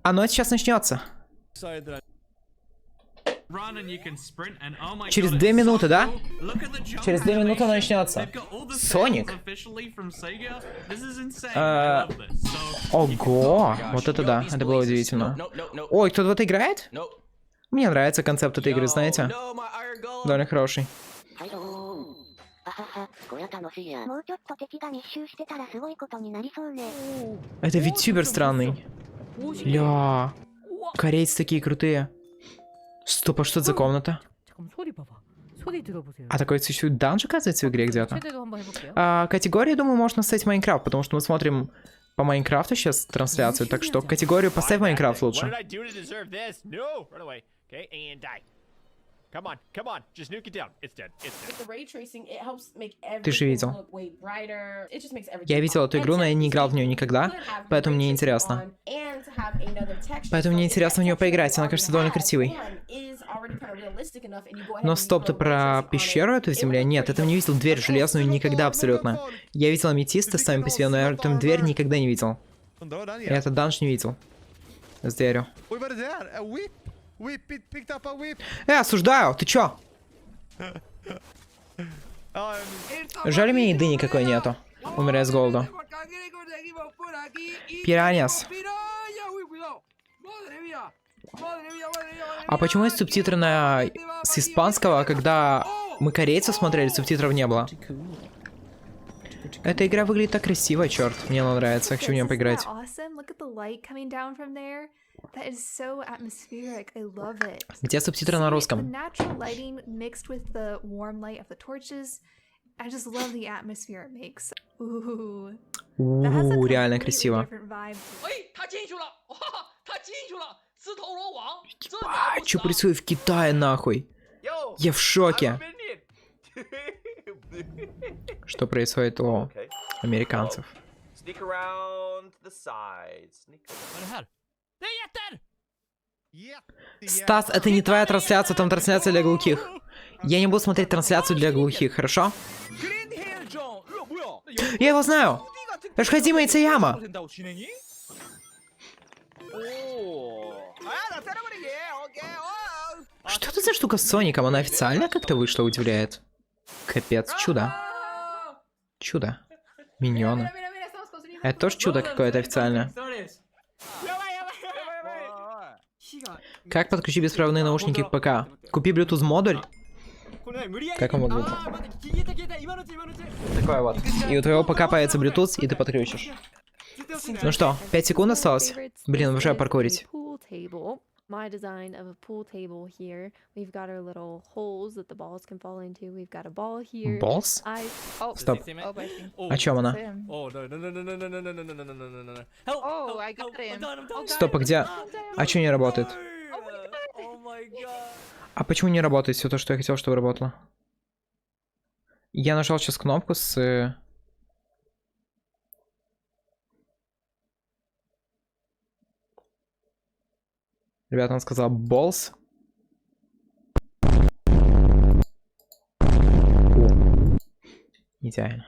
Оно сейчас начнется. Через 2 минуты, да? Через 2 минуты оно начнется. Соник? Ого, вот это да, это было удивительно. Ой, кто-то в это играет? Мне нравится концепт этой игры, знаете? Довольно хороший. Это ведь супер странный. Ля, корейцы такие крутые. Стоп, а что это за комната? А такой существует данж, оказывается, в игре где-то? Категорию, думаю, можно ставить Майнкрафт, потому что мы смотрим по Майнкрафту сейчас трансляцию, так что категорию поставь Майнкрафт лучше. Ты же видел. Я видел эту игру, но я не играл в нее никогда, поэтому мне интересно. Поэтому мне интересно в нее поиграть, она кажется довольно красивой. Но стоп, ты про пещеру эту в земле? Нет, это не видел дверь железную никогда абсолютно. Я видел аметисты сами по себе, но я там дверь никогда не видел. Я этот данж не видел. С дверью. Осуждаю, ты чё? Жаль, у меня еды никакой нету. Умираю с голоду. Пираньяс. А почему есть субтитры с испанского, а когда мы корейцев смотрели, субтитров не было? Эта игра выглядит так красиво, черт. Мне она нравится, хочу в нее поиграть. Где субтитры на русском? Реально красиво. Что происходит в Китае, нахуй? Я в шоке. Что происходит у американцев? Стас, это не твоя трансляция, там трансляция для глухих. Я не буду смотреть трансляцию для глухих, хорошо? Я его знаю! Это ж Хадима Ицаяма! Что это за штука с Соником? Она официально как-то вышла, удивляет. Капец, чудо. Чудо. Миньоны. Это тоже чудо какое-то официальное. Как подключить беспроводные наушники к ПК? Купи Bluetooth модуль. Как он выглядит? Такой вот. И у твоего ПК появится Bluetooth, и ты подключишь. Ну что, 5 секунд осталось? Блин, обожаю паркурить. My design of a pool table here. We've got our little holes that the balls can fall into. We've got a ball here. Balls? Стоп. О чем она? Стоп, а где? А что не работает? А почему не работает все то, что я хотел, чтобы работало? Я нажал сейчас кнопку с... Ребята, он сказал balls. Идеально.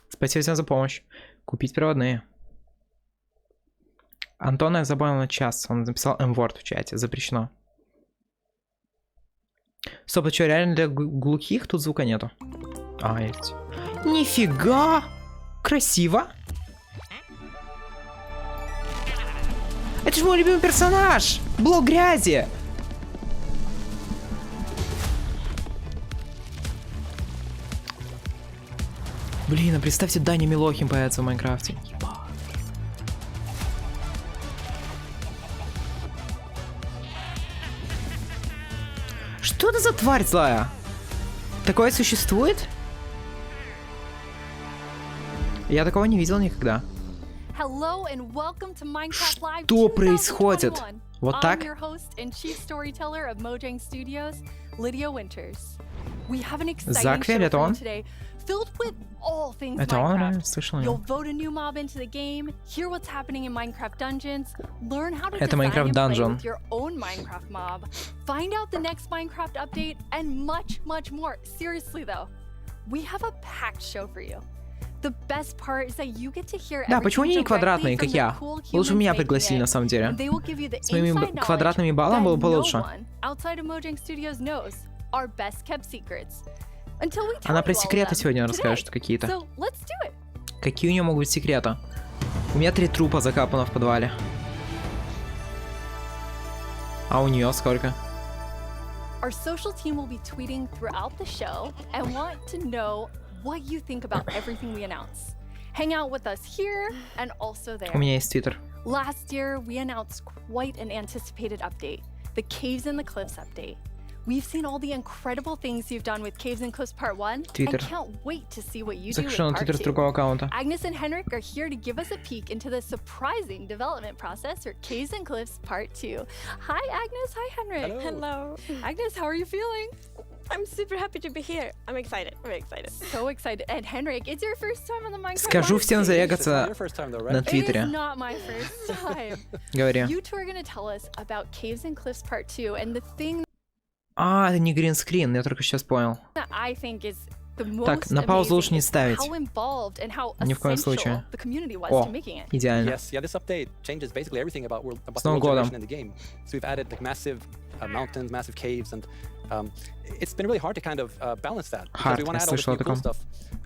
Спасибо всем за помощь. Купить проводные. Антона я забыл на час. Он написал M-word в чате. Запрещено. Стоп, а что, реально для глухих тут звука нету? А, есть. Нифига! Красиво! Это же мой любимый персонаж! Блок грязи! Блин, а представьте, Даня Милохин появится в Майнкрафте. Что это за тварь злая? Такое существует? Я такого не видел никогда. Что происходит? Вот так? Заквель, это он? Это он, реально? Слышал его? Это Майнкрафт Данжон. Да, почему они не квадратные, как я? Лучше меня пригласили, на самом деле. С моими квадратными баллами было бы лучше. Она про секреты сегодня расскажет какие-то. Какие у нее могут быть секреты? У меня 3 трупа закапано в подвале. А у нее сколько? Our social team will be tweeting throughout the show and want to know what you think about everything we announce. Hang out with us here and also there. У меня есть твиттер. Last year, we announced quite an anticipated update, the Caves and the Cliffs update. We've seen all the incredible things you've done with Caves and Cliffs Part 1 and can't wait to see what you do with Part 2. Agnes and Henrik are here to give us a peek into the surprising development process for Caves and Cliffs Part 2. Hi Agnes, hi Henrik. Hello. Agnes, how are you feeling? I'm super happy to be here. I'm excited, very excited. So excited. And Henrik, it's your first time on the Minecraft. Скажу всем зарегаться на твиттере. It is not my first time. Говори. You two are going to tell us about Caves and Cliffs Part 2 and the thing. А, это не гринскрин, я только сейчас понял. Так, на паузу лучше не ставить. Ни в коем случае. О, идеально. С Новым годом. Хард, я слышал о таком.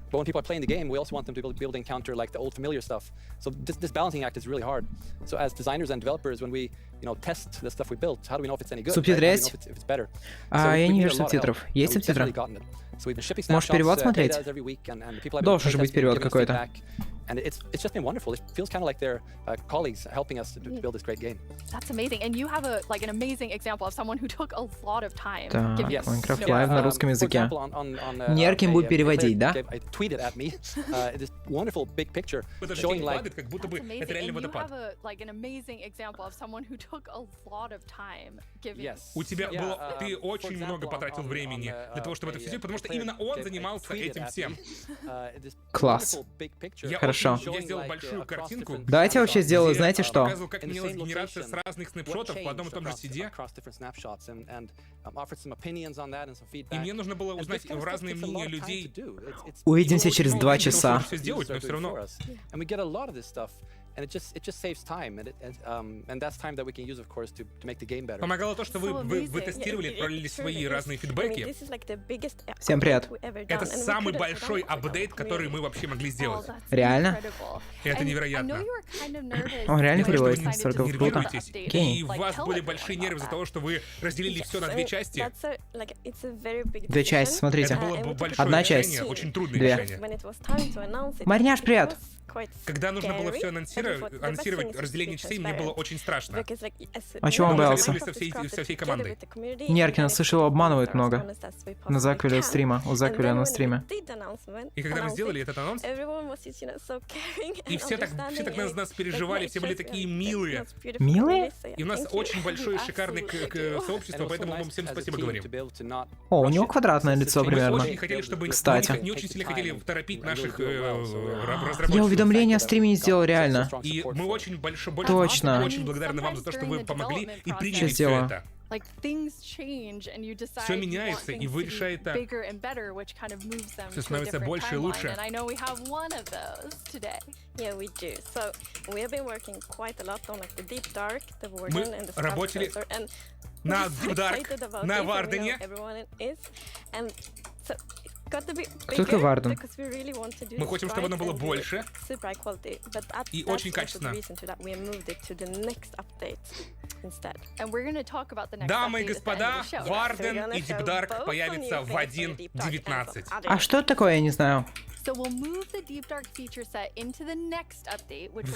But when people are playing the game, we also want them to be able to encounter like the old familiar stuff. So this balancing act is really hard. So as designers and developers, when we test the stuff we built, how do we know if it's any good? Субтитры Right? есть? If it's better. Я не вижу субтитров. Есть субтитры? Можешь перевод смотреть? Должен же быть перевод какой-то. And it's just been wonderful. It feels kind of like they're colleagues helping us to build this great game. That's amazing. And you have an amazing example of someone who took a lot of time. Так, Майнкрафт лайв на русском языке. Неркин будет переводить, да? Tweeted at me this wonderful big picture showing like как будто бы это реально водопад. An amazing example of someone who took a lot of time giving. У тебя было, ты очень много потратил времени для того, чтобы это все сделать, потому что именно он занимался этим всем. Класс. Хорошо. Я сделал большую картинку. Давайте я вообще сделаю, знаете что? Показывал, как менялась генерация с разных снапшотов по одном и том же сиде. И мне нужно было узнать разные мнения людей. Увидимся через 2 часа. Все сделать, но все равно. And it just saves time, and that's time that we can use, of course, to make the game better. Помогало то, что вы тестировали, отправили свои разные фидбэки. Всем привет. Это самый большой апдейт, который мы вообще могли сделать. Реально? Это невероятно. Он реально переводит настолько круто. И у вас были большие нервы из-за того, что вы разделили все на 2 части. 2 части, смотрите. Это было большое Одна решение, часть. очень трудное 2. решение. Марняш, привет! Когда нужно было все анонсировать разделение частей, мне было очень страшно. А чего он боялся? Со всей командой. Неркин, слышал, его обманывают много. На Заквиле стрима, у Заквиля на стриме. И когда мы сделали этот анонс, и все так нас переживали, все были такие милые. Милые? И у нас очень большое, шикарное сообщество, поэтому мы вам всем спасибо говорим. О, у него квадратное лицо Мы примерно. очень хотели, чтобы... Кстати. Не очень сильно хотели торопить наших разработчиков. Я уведомление о стриме не сделал реально. И мы очень Точно. очень благодарны вам за то, что вы помогли и приняли Сейчас все сделаю. это. Все меняется, и вы решаете, все становится больше и лучше. Мы работали на Deep Dark, на Вардене. Кто такой Варден? Мы хотим, чтобы оно было больше и очень качественно. Дамы и господа, Варден и Deep Dark появятся в 1.19. А что это такое, я не знаю. В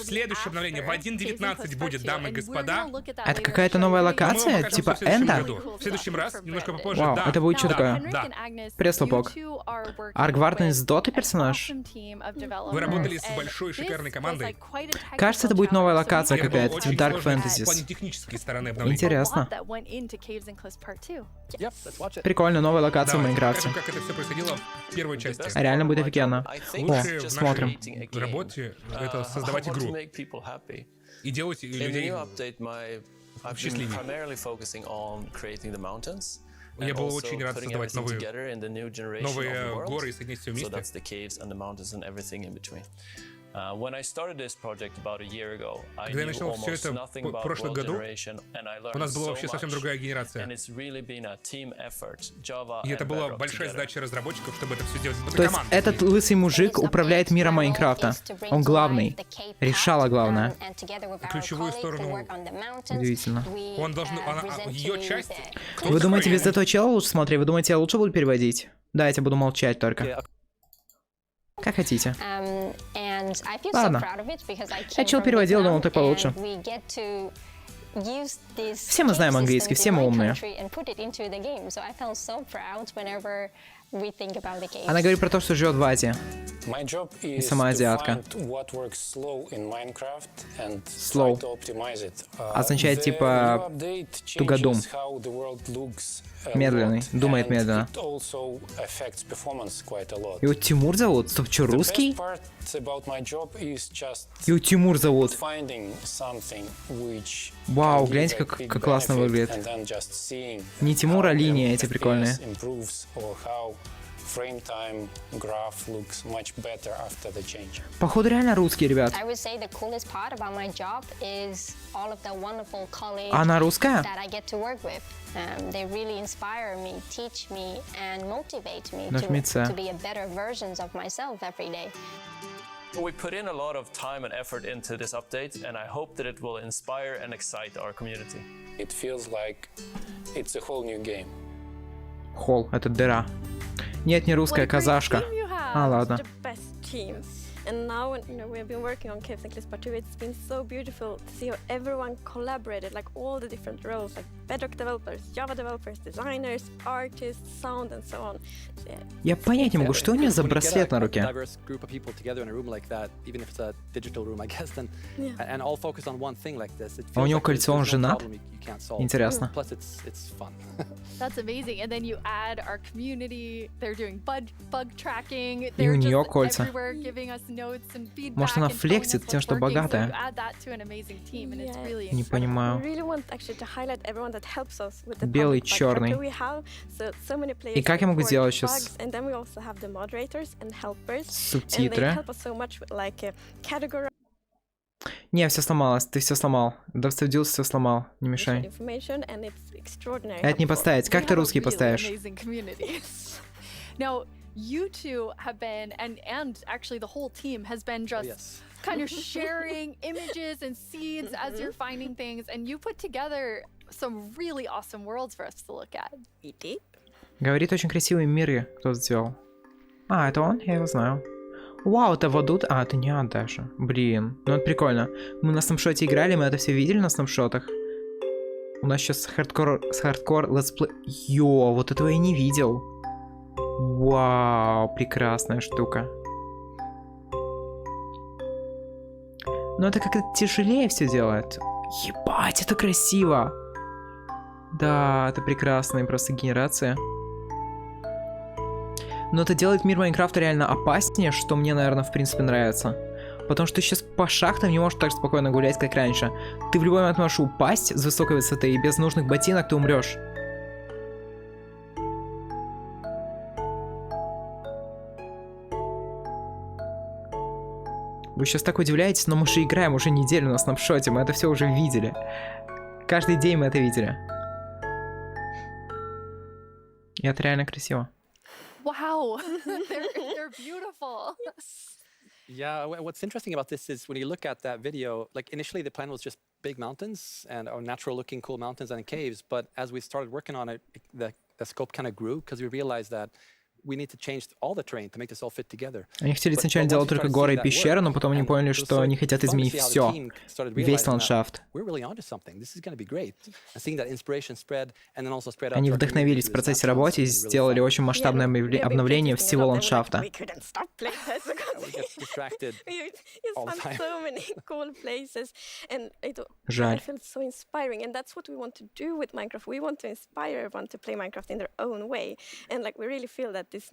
следующем обновлении в 1.19 будет, дамы и господа. Это какая-то новая локация? Типа Энда? В следующем раз, немножко попозже, Вау, да. это будет что такое? Да. Пресс-лопок. Арк Варден из Доты персонаж? Вы работали с большой шикарной командой. Кажется, это будет новая локация Это было какая-то, очень типа Dark сложно в Fantasy. плане технической стороны обновления. Интересно. Прикольно, новая локация в Давайте Майнкрафте. покажем, как это все происходило в первой части. Реально будет офигенно. Лучшее О, в смотрим. нашей работе — это создавать игру и делать людей счастливее. Я был очень рад создавать новые горы и соединить все вместе. Когда я начал все это в прошлом году, у нас была вообще совсем другая генерация. И это была большая задача разработчиков, чтобы это все делать. То есть этот лысый мужик управляет миром Майнкрафта. Он главный. Решала главное. Ключевую сторону. Удивительно. Он должен... Ее часть... Вы думаете, без этого чела лучше смотреть? Вы думаете, я лучше буду переводить? Да, я тебе буду молчать только. Как хотите. Ладно. Я чел переводил, думал, ты получше. Все мы знаем английский, все мы умные. Она говорит про то, что живет в Азии. И сама азиатка. Slow. Означает типа тугодум. Медленный. Думает медленно. Его Тимур зовут? Стоп, что, русский? Его Тимур зовут. Вау, гляньте, как классно выглядит. Не Тимур, а линии эти прикольные. Походу реально русский, ребят. Она русская? Нажмите. We put in a lot of time and effort into this update, and I hope that it will inspire and excite our community. It feels like it's a whole new game. Холл, это дыра. Нет, не русская, казашка. А, ладно. And now, you know, we have been working on Caves and Cliffs Part 2. It's been so beautiful to see how everyone collaborated, like all the different roles, like Bedrock developers, Java developers, designers, artists, sound, and so on. Я понять не могу, что у нее за браслет на руке. А у него кольцо, он женат? Интересно. И у нее кольца. Может, она флексит тем, что богатая? Не понимаю. Белый, черный. И как я могу сделать сейчас субтитры? Не, все сломалось, ты все сломал. Давстудил все сломал, не мешай. Это не поставить. Как ты русский поставишь? You two have been, and actually the whole team has been just kind of sharing images and seeds as you're finding things, and you put together some really awesome worlds for us to look at. Говорит, очень красивые миры кто сделал. А, это он? Я его знаю. Вау, это водут? А, это не Даша. Блин, ну это прикольно. Мы на снапшоте играли, мы это все видели на снапшотах. У нас сейчас хардкор летсплей. Йо, вот этого я не видел. Вау, прекрасная штука. Но это как-то тяжелее все делает. Ебать, это красиво. Да, это прекрасная просто генерация. Но это делает мир Майнкрафта реально опаснее, что мне, наверное, в принципе нравится. Потому что ты сейчас по шахтам не можешь так спокойно гулять, как раньше. Ты в любой момент можешь упасть с высокой высоты, и без нужных ботинок ты умрешь. Вы сейчас так удивляетесь, но мы же играем уже неделю на снапшоте, мы это все уже видели. Каждый день мы это видели. И это реально красиво. Wow, they're beautiful. Yeah, what's interesting about this is when you look at that video, like initially the plan was just big mountains and natural looking cool mountains and caves, but as we started working on it, the scope kind of grew because we realized that we need to change all the terrain to make this all fit together. Они хотели сначала делать только горы и пещеры, но потом они поняли, что они хотят изменить все, весь ландшафт. Они вдохновились в процессе работы и сделали очень масштабное обновление всего ландшафта. Жаль.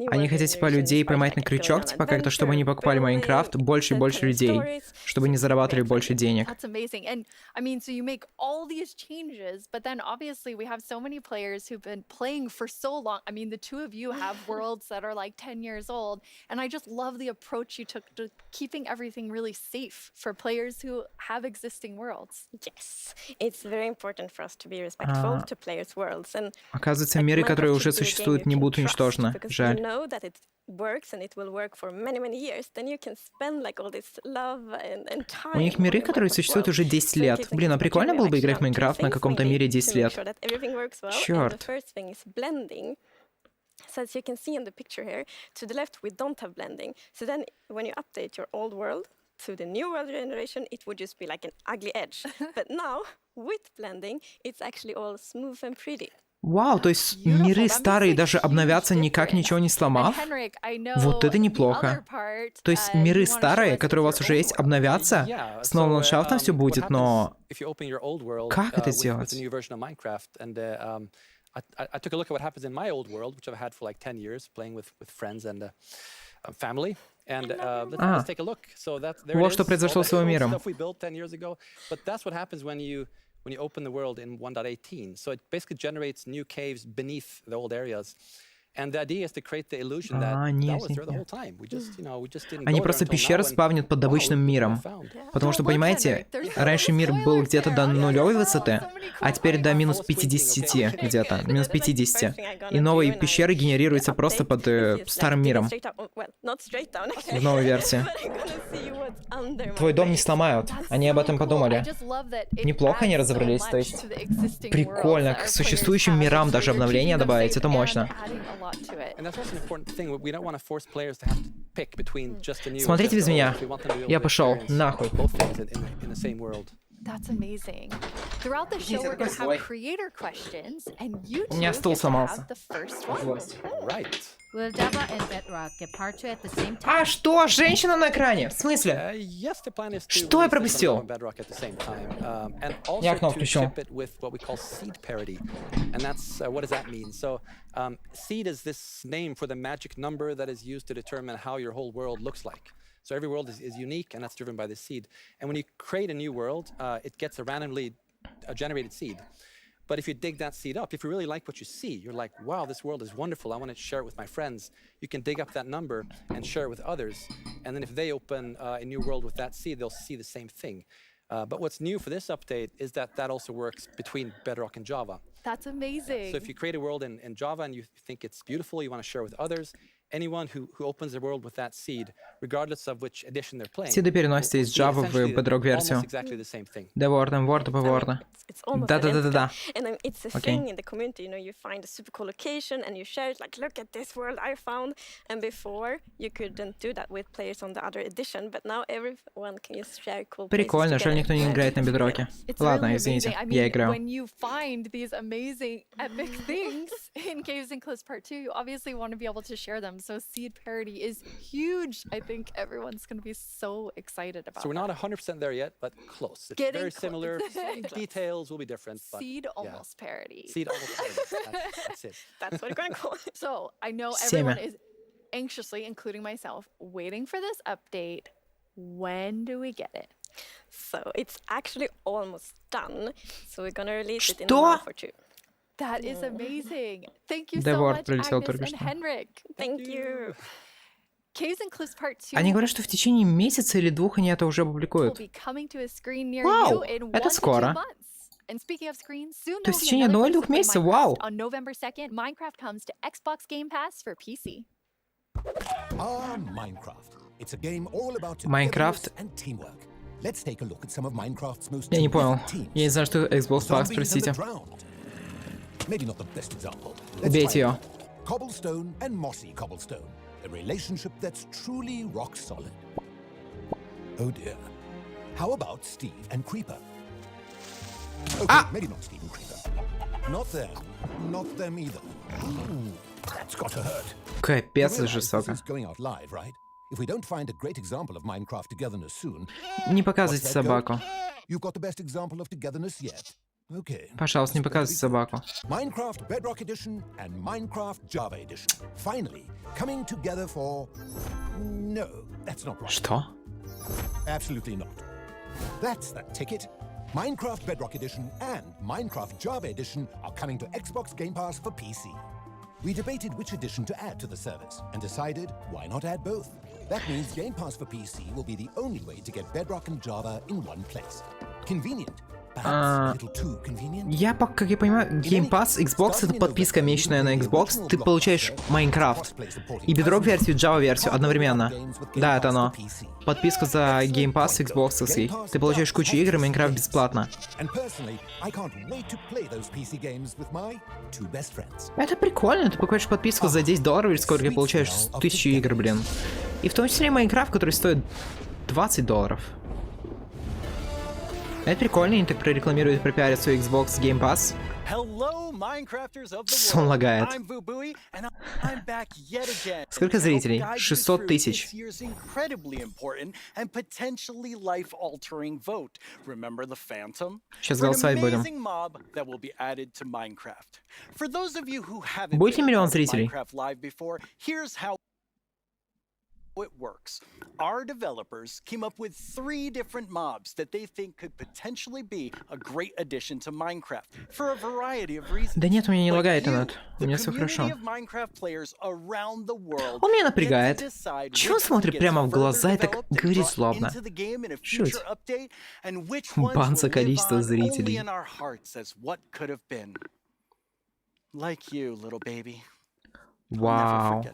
Они хотят, типа, людей поймать на крючок, типа, как-то, чтобы они покупали Майнкрафт, больше и больше людей, чтобы они зарабатывали больше денег. That's amazing. And I mean, so you make all these changes, but then obviously we have so many players who've been playing for so long. I mean, the two of you have worlds that are like 10 years old, and I just love the approach you took to keeping everything really safe for players who have existing worlds. Yes, it's very important for us to be respectful to players' worlds. And оказывается, миры, которые уже существуют, не будут уничтожены. Жаль. Works and it will work for many, many years, then you can spend like all this love and time. У них миры, которые существуют уже 10 лет. Блин, а прикольно было бы играть в Майнкрафт на каком-то мире 10 лет. Чёрт. So as you can see in the picture here, to the left we don't have blending. So then when you update your old world to the new world generation, it would just be like an ugly edge. But now, with blending, it's actually all smooth and pretty. Вау, то есть миры старые даже обновятся, никак ничего не сломав? Вот это неплохо. То есть миры старые, которые у вас уже есть, обновятся? С новым ландшафтом все будет, но... Как это сделать? I took a look at what happens in my old world, which I've had for like 10 years, playing with friends and family. And let's take a look. So that's there вот что произошло с своим миром. Stuff we built 10 years ago. But that's what happens when you open the world in 1.18. So it basically generates new caves beneath the old areas. And the idea is to create the illusion that that was there the whole time. We just didn't go there. Они просто пещеры спавнят под обычным миром. Потому что, понимаете, раньше мир был где-то до нулевой высоты, а теперь до минус 50 где-то, минус 50. И новые пещеры генерируются просто под старым миром. В новой версии. Твой дом не сломают. Они об этом подумали. Неплохо они разобрались, то есть прикольно. К существующим мирам даже обновления добавить, это мощно. Смотрите без меня. Я пошел. Нахуй. That's amazing. Throughout the show, we're going to have creator questions, and you two get to have the first one. Right. Will Java and Bedrock get part 2 at the same time? А что? Женщина на экране? В смысле? Что я пропустил? Я окно включу. Seed is this name for the magic number that is used to determine how your whole world looks like. So every world is unique, and that's driven by the seed. And when you create a new world, it gets a randomly generated seed. But if you dig that seed up, if you really like what you see, you're like, wow, this world is wonderful, I want to share it with my friends. You can dig up that number and share it with others. And then if they open a new world with that seed, they'll see the same thing. But what's new for this update is that also works between Bedrock and Java. That's amazing. So if you create a world in Java and you think it's beautiful, you want to share it with others, anyone who opens the world with that seed, regardless of which edition they're playing, Сиды переносятся из Java в Bedrock версию. Девордом, ворда. Да. And it's a thing in the community, you find a super cool location and you share it, like, look at this world I found. And before, you couldn't do that with players on the other edition, but now everyone can just share cool places. Прикольно, жаль, никто не играет на Bedrock'е. Ладно, извините, я играю. When you find these amazing, epic things in Caves and Cliffs Part 2, you obviously want to be able to share them. So seed parity is huge. I think everyone's going to be so excited about it. So we're not 100% there yet, but close. It's very similar. Details will be different. But seed almost parity. Seed almost parity. That's it. That's what we're going to call it. So I know everyone is anxiously, including myself, waiting for this update. When do we get it? So it's actually almost done. So we're going to release it in a month or two. That is amazing. Thank you so much, Agnes and Henrik. Thank you. Caves and Cliffs Part 2. Они говорят, что в течение месяца или двух они это уже опубликуют. Вау, это скоро. То есть в течение 1 или 2 месяцев, вау. On November 2nd, Minecraft comes to Xbox Game Pass for PC. Майнкрафт. Я не понял. Я не знаю, что Xbox Pass, простите. Убейте ее. Cobblestone and mossy cobblestone. A relationship that's truly rock solid. Oh dear. How about Steve and Creeper? Okay, maybe not Steve and Creeper. Not them. Not them either. Ooh, that's gotta hurt. Капец, жестоко. If we don't find a great example of Minecraft togetherness soon. Не показывайте собаку. You've got the best example of togetherness yet. Okay. Пожалуйста, не показывай собаку. Minecraft Bedrock Edition and Minecraft Java Edition. Finally, coming together for... No, that's not right. Что? Absolutely not. That's the ticket. Minecraft Bedrock Edition and Minecraft Java Edition are coming to Xbox Game Pass for PC. We debated which edition to add to the service and decided why not add both. That means Game Pass for PC will be the only way to get Bedrock and Java in one place. Convenient. Я, как я понимаю, Game Pass Xbox — это подписка месячная на Xbox, ты получаешь Майнкрафт и Bedrock-версию, и Java-версию одновременно. Да, это оно. Подписку за Game Pass Xbox, ты получаешь кучу игр и Майнкрафт бесплатно. Это прикольно, ты покупаешь подписку за $10 или сколько, и получаешь 1000 игр, блин. И в том числе Майнкрафт, который стоит $20. Это прикольно, они так прорекламируют, пропиарят свой Xbox Game Pass. Он лагает. Сколько зрителей? 600 тысяч. Сейчас голосовать будем. Будет ли миллион зрителей? It works. Our developers came up with 3 different mobs that they think could potentially be a great addition to Minecraft for a variety of reasons. Да нет, у меня не лагает этот. У меня все хорошо. Он меня напрягает. Чего он смотрит прямо в глаза и так говорит злобно? Шуть. Бан за количество зрителей. Вау.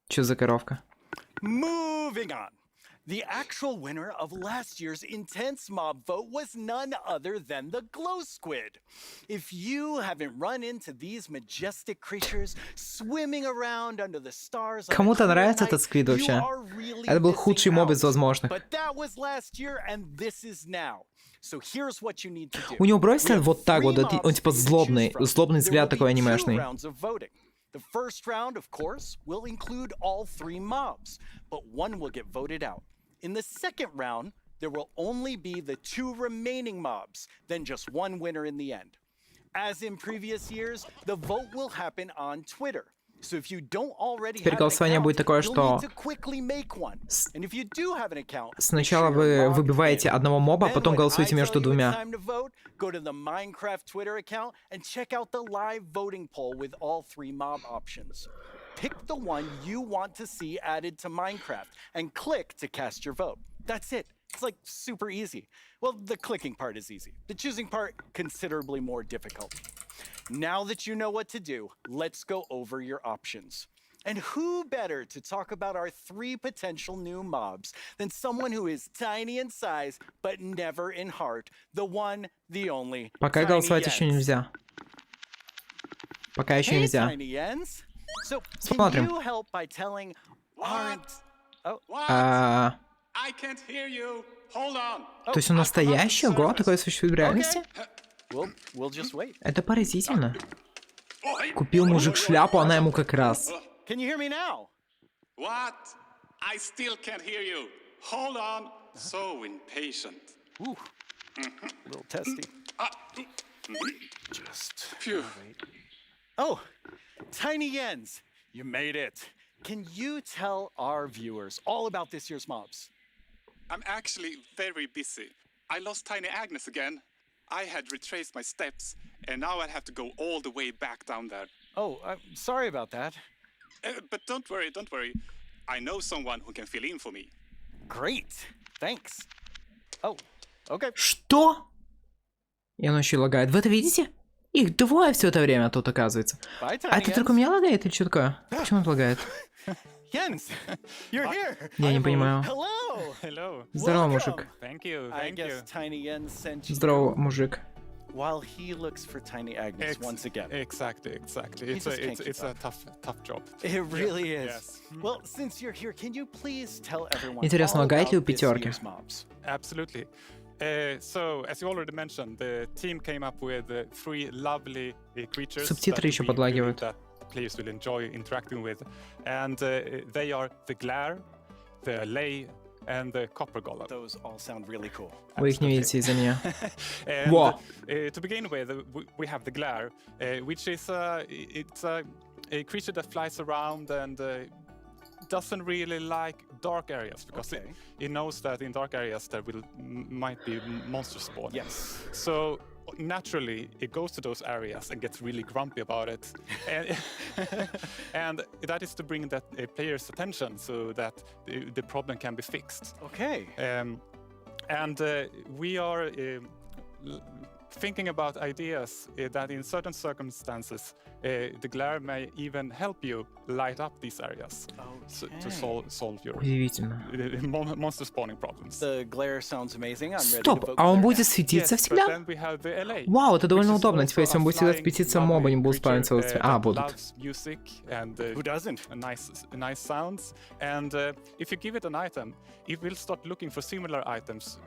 Что за коровка? Moving on. The actual winner of last year's intense mob vote was none other than the glow squid. If you haven't run into these majestic creatures swimming around under the stars, кому-то нравится этот сквид вообще. Это был худший моб из возможных. But that was last year and this is now. So here's what you need to do. У него бросится вот так вот, он типа злобный взгляд такой анимешный. The first round, of course, will include all 3 mobs, but one will get voted out. In the second round, there will only be the 2 remaining mobs, then just one winner in the end. As in previous years, the vote will happen on Twitter. So if you don't already have an account, you'll need to quickly make one. And if you do have an account, сначала вы выбиваете одного моба, а потом голосуете между двумя. Go to the Minecraft Twitter account and check out the live voting poll with all 3 mob options. Pick the one you want to see added to Minecraft and click to cast your vote. That's it. It's like super easy. Well, the clicking part is easy. The choosing part, considerably more difficult. Now that you know what to do, let's go over your options. And who better to talk about our 3 potential new mobs than someone who is tiny in size, but never in heart, the one, the only. Пока голосовать еще нельзя. Пока еще нельзя. Смотрим. То есть он настоящий? Ого, такое существует в реальности? Это поразительно. Купил мужик шляпу, она ему как раз. Can you hear me now? What? I still can't hear you. Hold on. So impatient. Ooh. A little testy. Just wait. Oh, Tiny Yens, you made it. Can you tell our viewers all about this year's mobs? I'm actually very busy. I lost Tiny Agnes again. I had retraced my steps, and now I have to go all the way back down there. Oh, I'm sorry about that. But don't worry. I know someone who can fill in for me. Great. Thanks. Oh, okay. Что? И оно еще лагает. Вы это видите? Их 2 все это время тут оказывается. А это только у меня лагает или что такое? Почему он лагает? Jens, you're here. Я не понимаю. Hello. Здорово, мужик. Thank you. Здорово, мужик. While he looks for Tiny Agnes once again. Exactly. It's a tough job. It really is. Yes. Well, since you're here, can you please tell everyone Интересно, лагает ли у пятерки? Absolutely. So, as you already mentioned, the team came up with 3 lovely creatures Субтитры еще подлагивают. that players will enjoy interacting with. And they are the Glare, the Lay, and the copper golem. Those all sound really cool. Вы их не видите из-за меня. And, Во! to begin with, we have the glare, which is it's a creature that flies around and doesn't really like dark areas because it knows that in dark areas there might be monsters spawning. Yes. So naturally, it goes to those areas and gets really grumpy about it, and that is to bring that player's attention so that the problem can be fixed. Okay. And we are thinking about ideas that in certain circumstances the glare may even help you light up these areas to solve your monster spawning problems. The glare sounds amazing. I'm ready to Стоп, vote а он glare. будет светиться всегда? Вау, это довольно удобно. Теперь, если он будет всегда светиться, мобы не будут спавниться. А, будут. Who doesn't? Nice sounds. And if you give it an item, it will start looking for similar items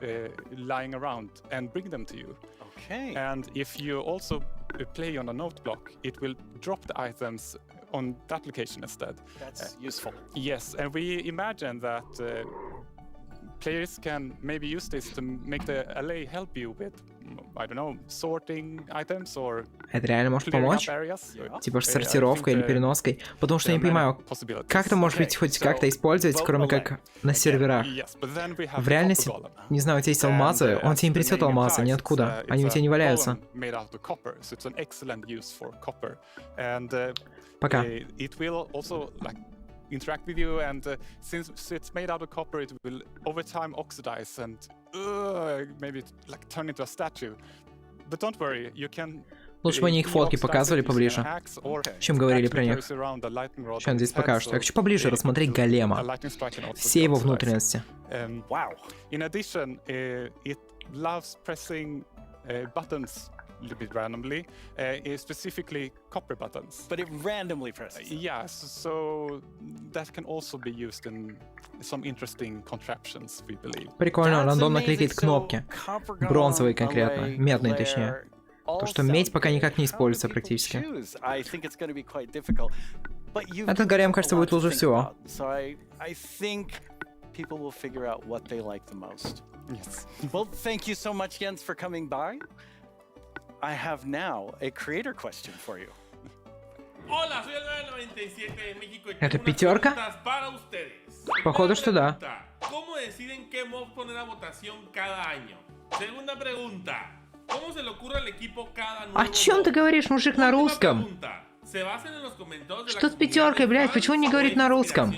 lying around and bring them to you. Okay. And if you also play on a note block, it will drop the items on that location instead. That's useful. Yes, and we imagine that players can maybe use this to make the LA help you with, I don't know, sorting items or Это реально может помочь? Типа сортировкой или переноской? Потому что я не понимаю, как это может быть хоть как-то использовать, кроме как на серверах? В реальности, не знаю, у тебя есть алмазы, он тебе не принесет алмазы, ниоткуда. Они у тебя не валяются. Пока. Interact with you, and since it's made out of copper, it will over time oxidize and maybe like turn into a statue. But don't worry, you can. Лучше бы они их фотки показывали поближе, чем говорили про них. Сейчас он здесь покажет. Я хочу поближе рассмотреть голема. Все его внутренности. In addition, it loves pressing buttons a little bit randomly, specifically copper buttons. But it randomly presses. Yes, so that can also be used in some interesting contraptions, we believe. Прикольно, он рандомно кликает кнопки. Бронзовые конкретно, медные точнее. То, что медь пока никак не используется практически. Этот голем, кажется, будет лучше всего. People will figure out what they like the most. Yes. Well, thank you so much, Jens, for coming by. I have now a creator question for you. Hola, soy el 997 de México. Это пятерка? Походу, что да. ¿Cómo deciden qué mob poner a votación cada año? Segunda pregunta. ¿Cómo se le ocurre al equipo cada nuevo? О чем ты говоришь, мужик, на русском? Что с пятеркой, блядь? Почему он не говорит на русском?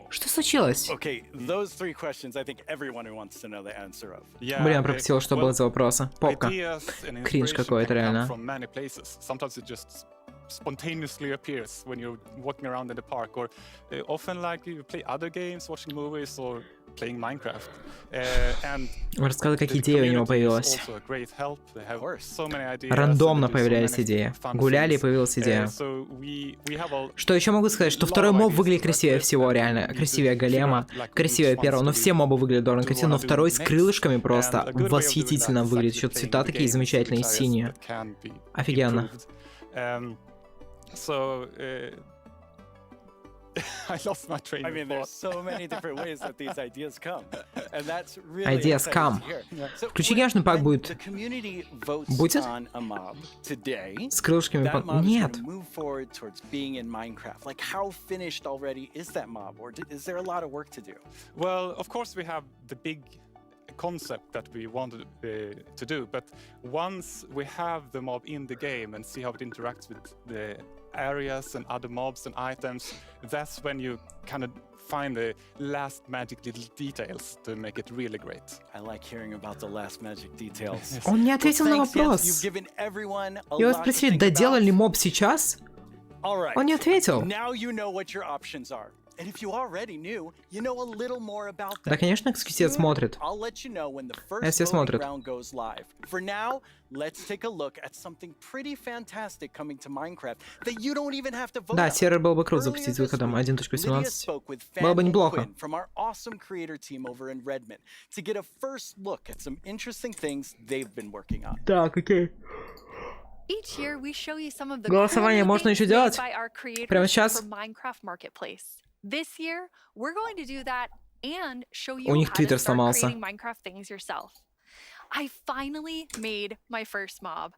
Что случилось? Блин, пропустил, что было за вопросы. Попка. Кринж какой-то, реально. Spontaneously appears when you're walking around in the park, or often like you play other games, watching movies, or playing Minecraft. Рассказывай, как идея у него появилась. Рандомно появлялись идеи. Гуляли и появилась идея. Что еще могу сказать, что второй моб выглядит красивее всего, реально. Красивее голема, красивее первого. Но все мобы выглядят довольно красиво, но второй с крылышками просто восхитительно выглядит. Еще цвета такие замечательные, синие. Офигенно. So I lost my train of thought. I mean, there's so many different ways that these ideas come, and that's really Ideas come. Включи, конечно, пак будет. Будет? С крылышками пак. Нет. Like, how finished already is that mob, or is there a lot of work to do? Well, of course we have the big concept that we wanted to do, but once we have the mob in the game and see how it interacts with the areas and other mobs and items, that's when you kind of find the last magic little details to make it really great. I like hearing about the last magic details. Он не ответил на вопрос. Его спросили, доделали ли моб сейчас? Он не ответил. Да, конечно, эксклюзив смотрит. Если смотрит. Да, сервер был бы круто запустить с выходом 1.18. Было бы неплохо. Так, окей. Голосование можно еще делать? Прямо сейчас? This year, we're going to do that and show you У них how to Twitter start сломался. creating Minecraft things yourself. I finally made my first mob.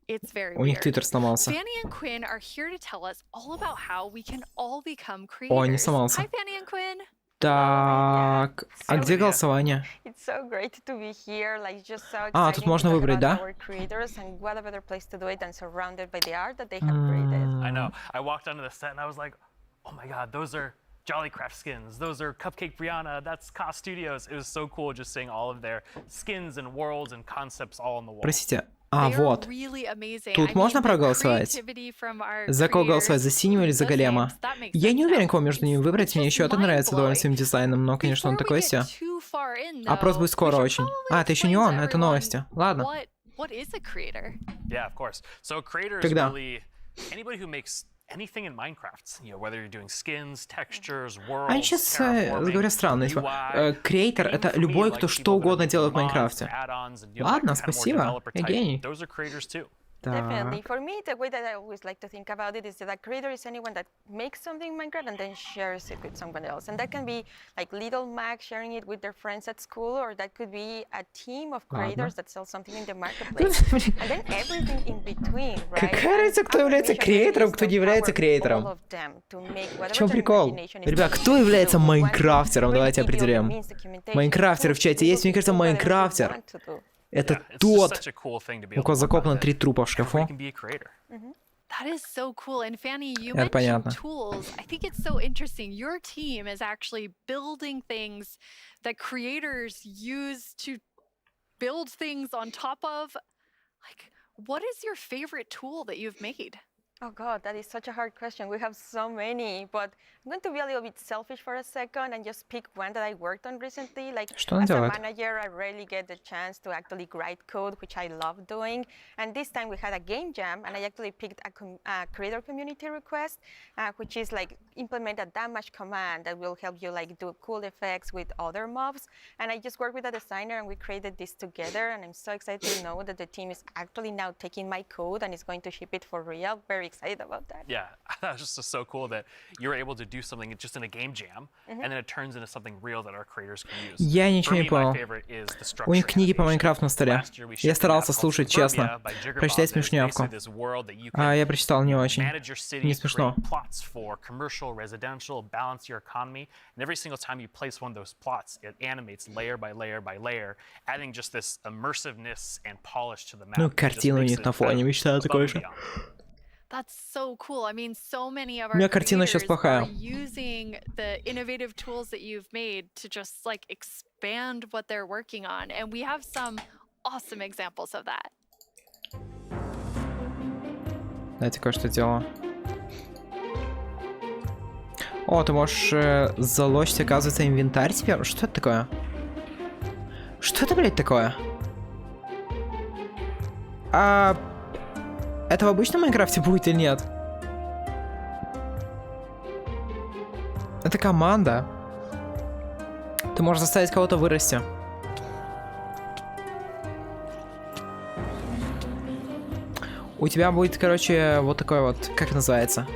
It's very У них weird. Twitter сломался. Fanny and Quinn are here to tell us all about how we can all become О, не creators. сломался. Hi, Fanny and Quinn. Так, а где голосование? It's so great to be here, like just so А, тут можно выбрать, да? our creators, and what a better place to do it than surrounded by the art that they have created. I know. I walked onto the set and I was like, oh my god, those are Jollycraft skins. Those are Cupcake Brianna. That's Cost Studios. It was so cool just seeing all of their skins and worlds and concepts all on the wall. Простите. А, вот. Тут можно проголосовать? За кого голосовать? За синего или за голема? Я не уверен, кого между ними выбрать. Мне еще этот нравится довольно своим дизайном, но, конечно, он такой все. Опрос будет скоро очень. А, это еще не он, это новости. Ладно. Когда? Anything in Minecraft, you know, whether you're doing skins, textures, worlds, Они сейчас говорят странно, типа, креатор — это любой, кто что угодно делает в Майнкрафте. Ладно, спасибо, я гений. Definitely. For me, the way that I always like to think about it is that a creator is anyone that makes something in Minecraft and then shares it with someone else. And that can be like little Mac sharing it with their friends at school, or that could be a team of creators that sell something in the marketplace. And then everything in between, right? Какая разница, кто является креатором, кто не является креатором? В чем прикол? Ребят, кто является майнкрафтером? Давайте определим. Майнкрафтер в чате есть, мне кажется, майнкрафтер. Это тот, у кого закопано 3 трупа в шкафу. That is so cool. And Fanny, you Это понятно. mentioned tools. I think it's so interesting. Your team is actually building things that creators use to build things on top of. Like, what is your favorite tool that you've made? Oh God, that is such a hard question. We have so many, but I'm going to be a little bit selfish for a second and just pick one that I worked on recently. Like, as a manager, I rarely get the chance to actually write code, which I love doing. And this time we had a game jam, and I actually picked a creator community request, which is like implement a damage command that will help you like do cool effects with other mobs. And I just worked with a designer, and we created this together. And I'm so excited to know that the team is actually now taking my code and is going to ship it for real. Very excited about that. Yeah, that was just so cool that you're able to do something just in a game jam, and then it turns into something real that our creators can use. Я ничего не понял. У них книги по Майнкрафту на столе. Я старался слушать честно, прочитать смешнявку. А я прочитал не очень. Не смешно. Ну, картина у них на фоне, мечтаю такой же. That's so cool. I mean, so many of У меня our картина сейчас creators плохая. are using the innovative tools that you've made to just like expand what they're working on. And we have some awesome examples of that. Знаете, кое-что делаю. О, ты можешь залочить, оказывается, инвентарь теперь? Что это такое? Что это, блядь, такое? Это в обычном Майнкрафте будет или нет? Это команда. Ты можешь заставить кого-то вырасти. У тебя будет, короче, вот такой вот, как называется?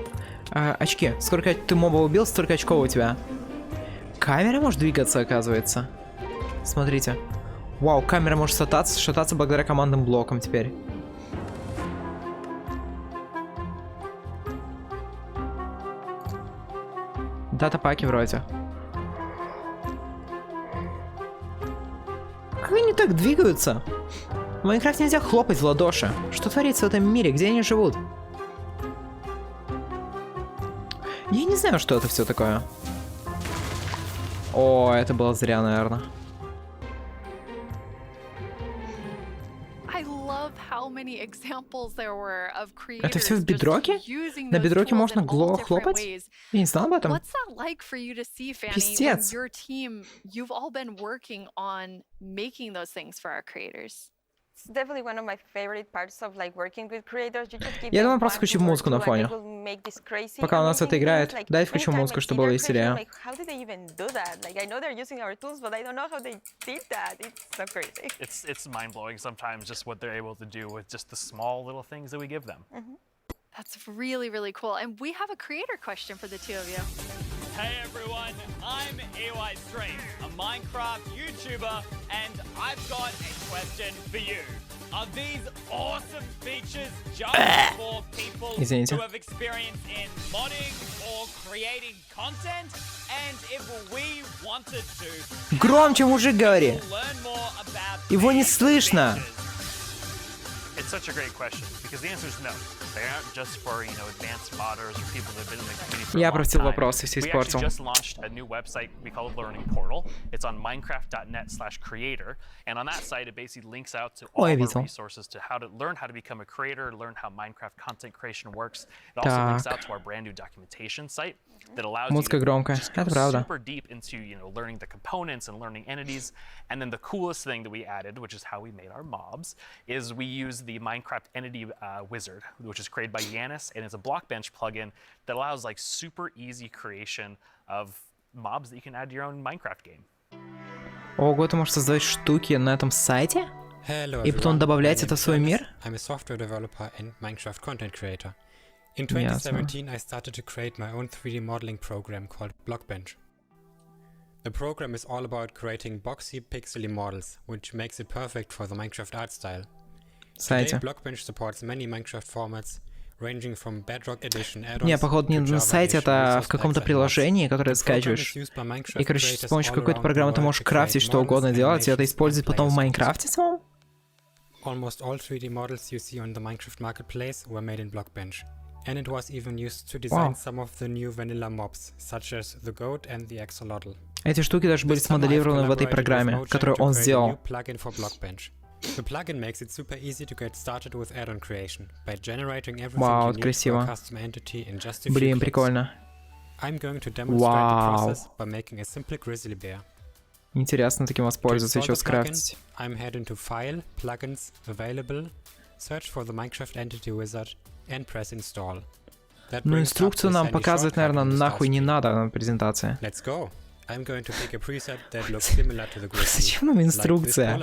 Очки. Сколько ты моба убил, столько очков у тебя. Камера может двигаться, оказывается. Смотрите. Вау, камера может шататься благодаря командным блокам теперь. Дата-паки вроде. Как они так двигаются? В Майнкрафте нельзя хлопать в ладоши. Что творится в этом мире? Где они живут? Я не знаю, что это все такое. О, это было зря, наверное. Это все в бедроке? На бедроке можно хлопать? Я не знал об этом. Пиздец. Я думаю, просто включу музыку на фоне. Пока у нас это играет, дай включу музыку, чтобы было веселее. It's mind-blowing sometimes just what they're able to do with just the small little things that we give them. That's really, really cool. And we have a creator question for the two of you. Hey everyone, I'm EY3, a Minecraft YouTuber, and I've got a question for you. Are these awesome features just for people who have experience in modding or creating content? And if we wanted to, Громче, мужик, говори. Его не слышно. It's such a great question because the answer is no. They aren't just for, you know, advanced modders or people that have been in the community for a long time. Я просил вопрос, и все испортил. We actually just launched a new website we call a Learning Portal. It's on minecraft.net/creator, and on that site it basically links out to all of our resources to learn how to become a creator, learn how Minecraft content creation works. It also links out to our brand new documentation site that allows you to just go super deep into, you know, learning the components and learning entities. And then the coolest thing that we added, which is how we made our mobs, is we use the Minecraft entity wizard, which is created by Yanis, and it's a Blockbench plugin that allows like super easy creation of mobs that you can add to your own Minecraft game. Ого, ты можешь создавать штуки на этом сайте? И потом добавлять это в свой мир? I'm a software developer and Minecraft content creator. In 2017, I started to create my own 3D modeling program called Blockbench. The program is all about creating boxy, pixely models, which makes it perfect for the Minecraft art style. Today, Blockbench supports many Minecraft formats, ranging from Bedrock Edition add-ons. Не, походу, не на сайте, это в каком-то приложении, которое ты скачиваешь. И, короче, с помощью какой-то программы ты можешь крафтить что угодно делать, и это использовать потом в Майнкрафте самом? Almost all 3D models you see on the Minecraft marketplace were made in Blockbench. And it was even used to design some of the new vanilla mobs, such as the goat and the axolotl. Эти штуки даже были смоделированы в этой программе, которую он сделал. The plugin makes it super easy to get started with add-on creation by generating everything Вау, you need красиво. for a custom entity in just a few Блин, clicks. прикольно. I'm going to demonstrate the process by making a simple grizzly bear. Интересно таким воспользоваться, еще скрафтить. I'm heading to File, Plugins, Available, search for the Minecraft Entity Wizard, and press Install. Ну, инструкцию нам показывать, наверное, нахуй не надо на презентации. Let's go. I'm going to pick a preset that looks similar to the grizzly. Зачем нам инструкция?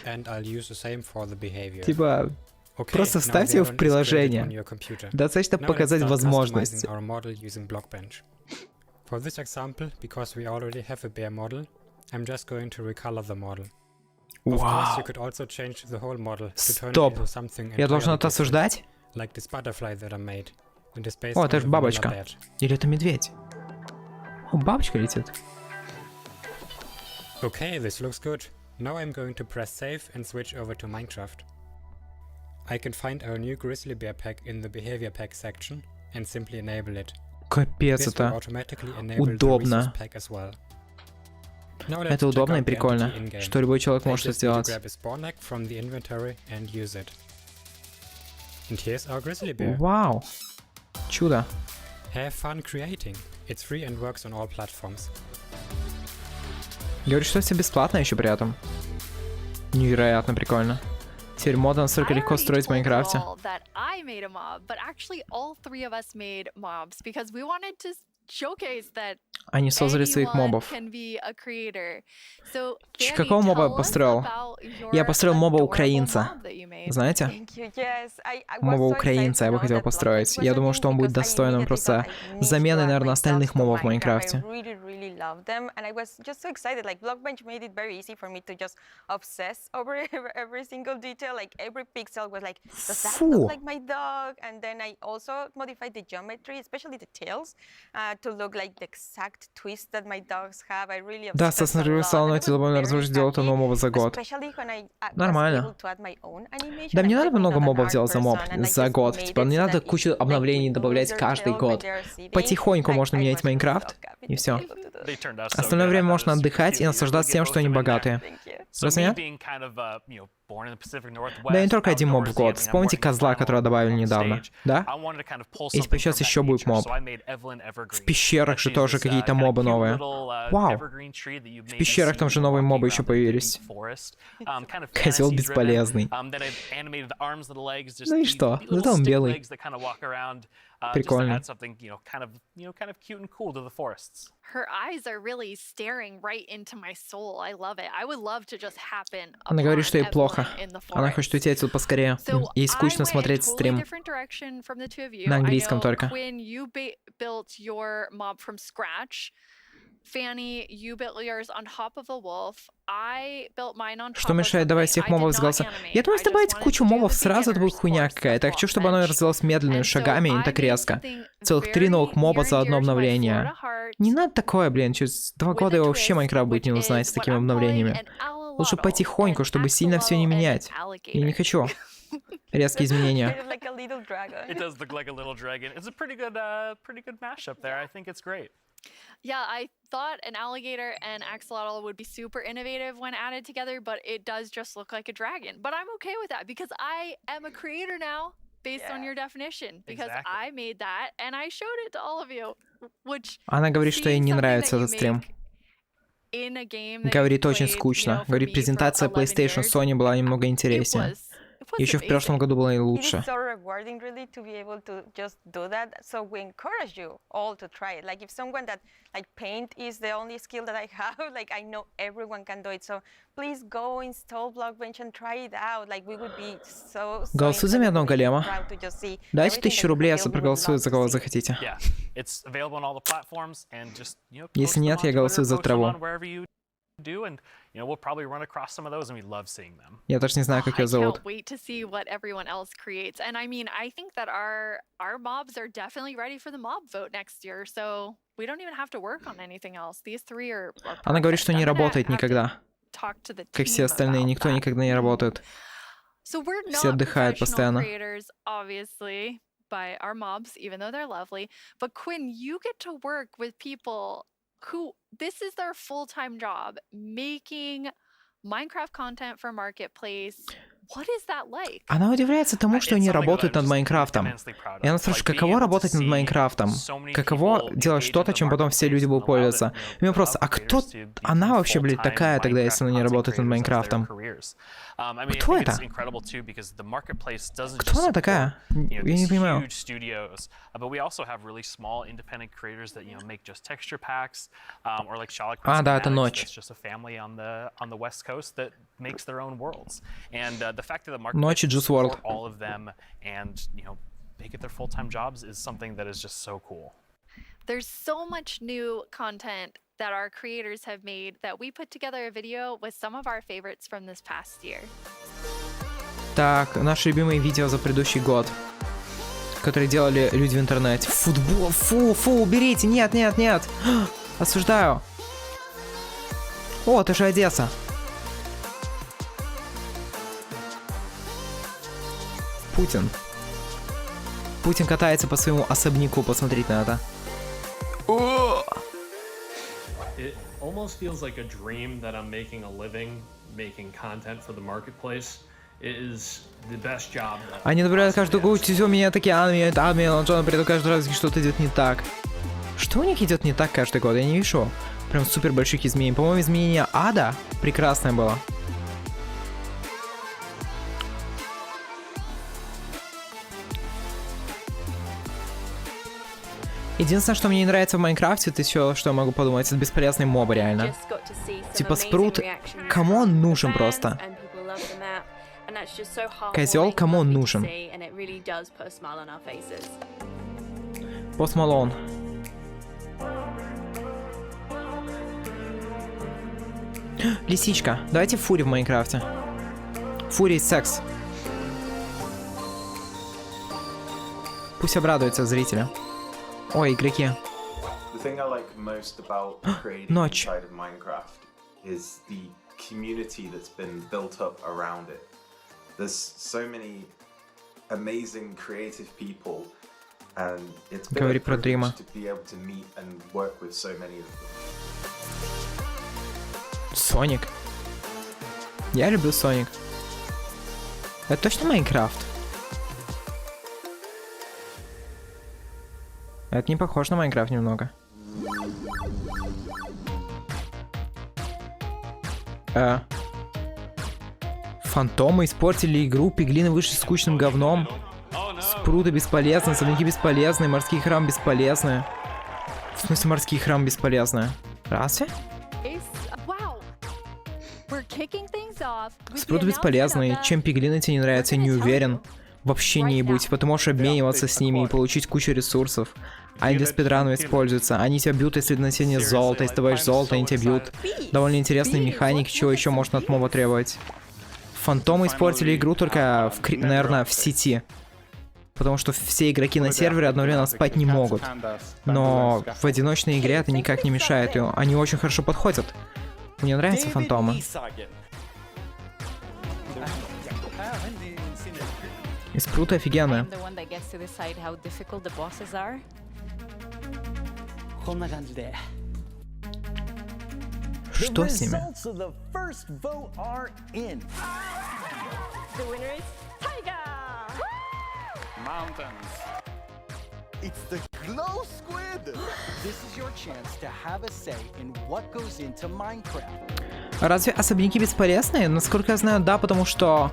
And I'll use the same for the behavior. Типа, просто вставьте его в приложение. Достаточно показать возможность. Our model using Blockbench. For this example, because we already have a bear model, I'm just going to recolor the model. Of course, you could also change the whole model to turn it into something Я должен это осуждать? Like this butterfly that I made. О, это же бабочка. Или это медведь? О, бабочка летит. Okay, this looks good. Now I'm going to press save and switch over to Minecraft. I can find our new grizzly bear pack in the behavior pack section and simply enable it. Капец, это удобно. Это удобно и прикольно, что любой человек может сделать. Вау, чудо. Have fun creating. It's free and works on all platforms. Говорит, что все бесплатно еще при этом. Невероятно прикольно. Теперь мод настолько легко строить в Майнкрафте. Они создали своих мобов. Какого моба я построил? Я построил моба украинца. Знаете? Моба украинца я бы хотел построить. Я думаю, что он будет достойным просто заменой, наверное, остальных мобов в Майнкрафте. Love them, and I was just so excited. Like Blockbench made it very easy for me to just obsess over every single detail. Like every pixel was like, does that look like my dog? And then I also modified the geometry, especially the tails, to look like the exact twist that my dogs have. I really Да, стал найти довольно разрушить делать одного моба за год. Нормально. Да, мне надо много мобов делать за год. Типа, не надо кучу обновлений добавлять каждый год. Потихоньку можно менять Майнкрафт, и все. Остальное время можно отдыхать и наслаждаться тем, что они богатые. Разве нет? Да, не только один моб в год. Вспомните козла, которого добавили недавно, да? И типа сейчас еще будет моб. В пещерах же тоже какие-то мобы новые. Вау! В пещерах там же новые мобы еще появились. Козел бесполезный. Ну и что? Зато он белый. Прикольно. Her eyes are really staring right into my soul. I love it. I would love to just happen. Она говорит, что ей плохо. Она хочет уйти отсюда поскорее. Ей скучно смотреть стрим. На английском только. Quinn, you built your mob from scratch. Fanny, you built yours on top of a wolf. I built mine on top. Что мешает добавить всех мобов с голосом? Я думаю, если добавить кучу мобов сразу, это будет хуйня какая-то. Я хочу, чтобы оно развилось медленными шагами, и не так резко. Целых 3 новых моба за одно обновление. Не надо такое, блин. Через 2 года его вообще Майнкрафт будет не узнать с такими обновлениями. Лучше потихоньку, чтобы сильно все не менять. Я не хочу резкие изменения. It does look like a little dragon. It's a pretty good mashup there. I think it's great. Yeah, I thought an alligator and axolotl would be super innovative when added together, but it does just look like a dragon. But I'm okay with that because I am a creator now, based on your definition, because I made that and I showed it to all of you. Which Она говорит, что ей не нравится этот стрим. Говорит, очень скучно. Говорит, презентация PlayStation Sony была немного интереснее. Еще в прошлом году было и лучше. It is so rewarding really to be able to just do that. So we encourage you all to try it. Like if someone that like paint is the only skill that I have, like I know everyone can do it. So please go install Blockbench and try it out. Like we would be so Голосуй за меня одного голема. Дайте 1000 рублей, если проголосую за кого захотите. Если нет, я голосую за траву. We'll probably run across some of those, and we love seeing them. Я даже не знаю, как ее зовут. I can't wait to see what everyone else creates. And I mean, I think that our mobs are definitely ready for the mob vote next year, so we don't even have to work on anything else. These 3 are Она говорит, что не работает никогда. Как все остальные, никто никогда не работает. Все отдыхают постоянно. Obviously, by our mobs, even though they're lovely. But Quinn, you get to work with people who this is their full-time job, making Minecraft content for Marketplace. What is that like? Она удивляется тому, что они работают над Майнкрафтом. И она спрашивает, каково работать над Майнкрафтом? Каково делать что-то, чем потом все люди будут пользоваться? И у меня просто, а кто она вообще, блядь, такая тогда, если она не работает над Майнкрафтом? Кто это? Кто она такая? Я не понимаю. А, да, это Ночь. Ночь и Juice WRLD. There's so much new content that our creators have made that we put together a video with some of our favorites from this past year. Так, наши любимые видео за предыдущий год, которые делали люди в интернете. Футбол, фу, уберите, нет. Осуждаю. О, это же Одесса. Путин катается по своему особняку, посмотрите на это. It almost feels like a dream that I'm making a living making content for the marketplace. It is the best job. Они добавляют каждую год, у меня такие Джон, при этом каждый раз что-то идет не так. Что у них идет не так каждый год? Я не вижу прям супер больших изменений. По-моему, изменение ада прекрасное было. Единственное, что мне не нравится в Майнкрафте, это еще, что я могу подумать, это бесполезный моб, реально. Типа спрут, кому он нужен просто? Козел, кому он нужен? Пост Малон. Лисичка. Давайте Фури в Майнкрафте. Фури и секс. Пусть обрадуются зрители. Ой, игроки. The thing I like most about creating Ночь. inside of Minecraft is the community that's been built up around it. There's so many amazing creative people, and it's been a privilege to be able to meet and work with so many of them. Соник. Я люблю Соник. Это точно Майнкрафт? Это не похож на Майнкрафт немного. Фантомы испортили игру, пиглины вышли скучным говном. Спруты бесполезны, особняки бесполезны, морские храмы бесполезны. В смысле, морские храмы бесполезны? Разве? Спруты бесполезны. Чем пиглины тебе не нравятся, я не уверен. Вообще не будь, потому можешь обмениваться с ними и получить кучу ресурсов. Они для спидранов используются. Они тебя бьют, если на тебе золото. Если добавишь золото, они тебя бьют. Довольно интересный механик, чего еще можно от моба требовать. Фантомы испортили игру только, наверное, в сети. Потому что все игроки на сервере одновременно спать не могут. Но в одиночной игре это никак не мешает. И они очень хорошо подходят. Мне нравятся фантомы. И спруты офигенные. Что с ними? It's the glow squid. This is your chance to have a say in what goes into Minecraft. Разве особняки бесполезные? Насколько я знаю, да, потому что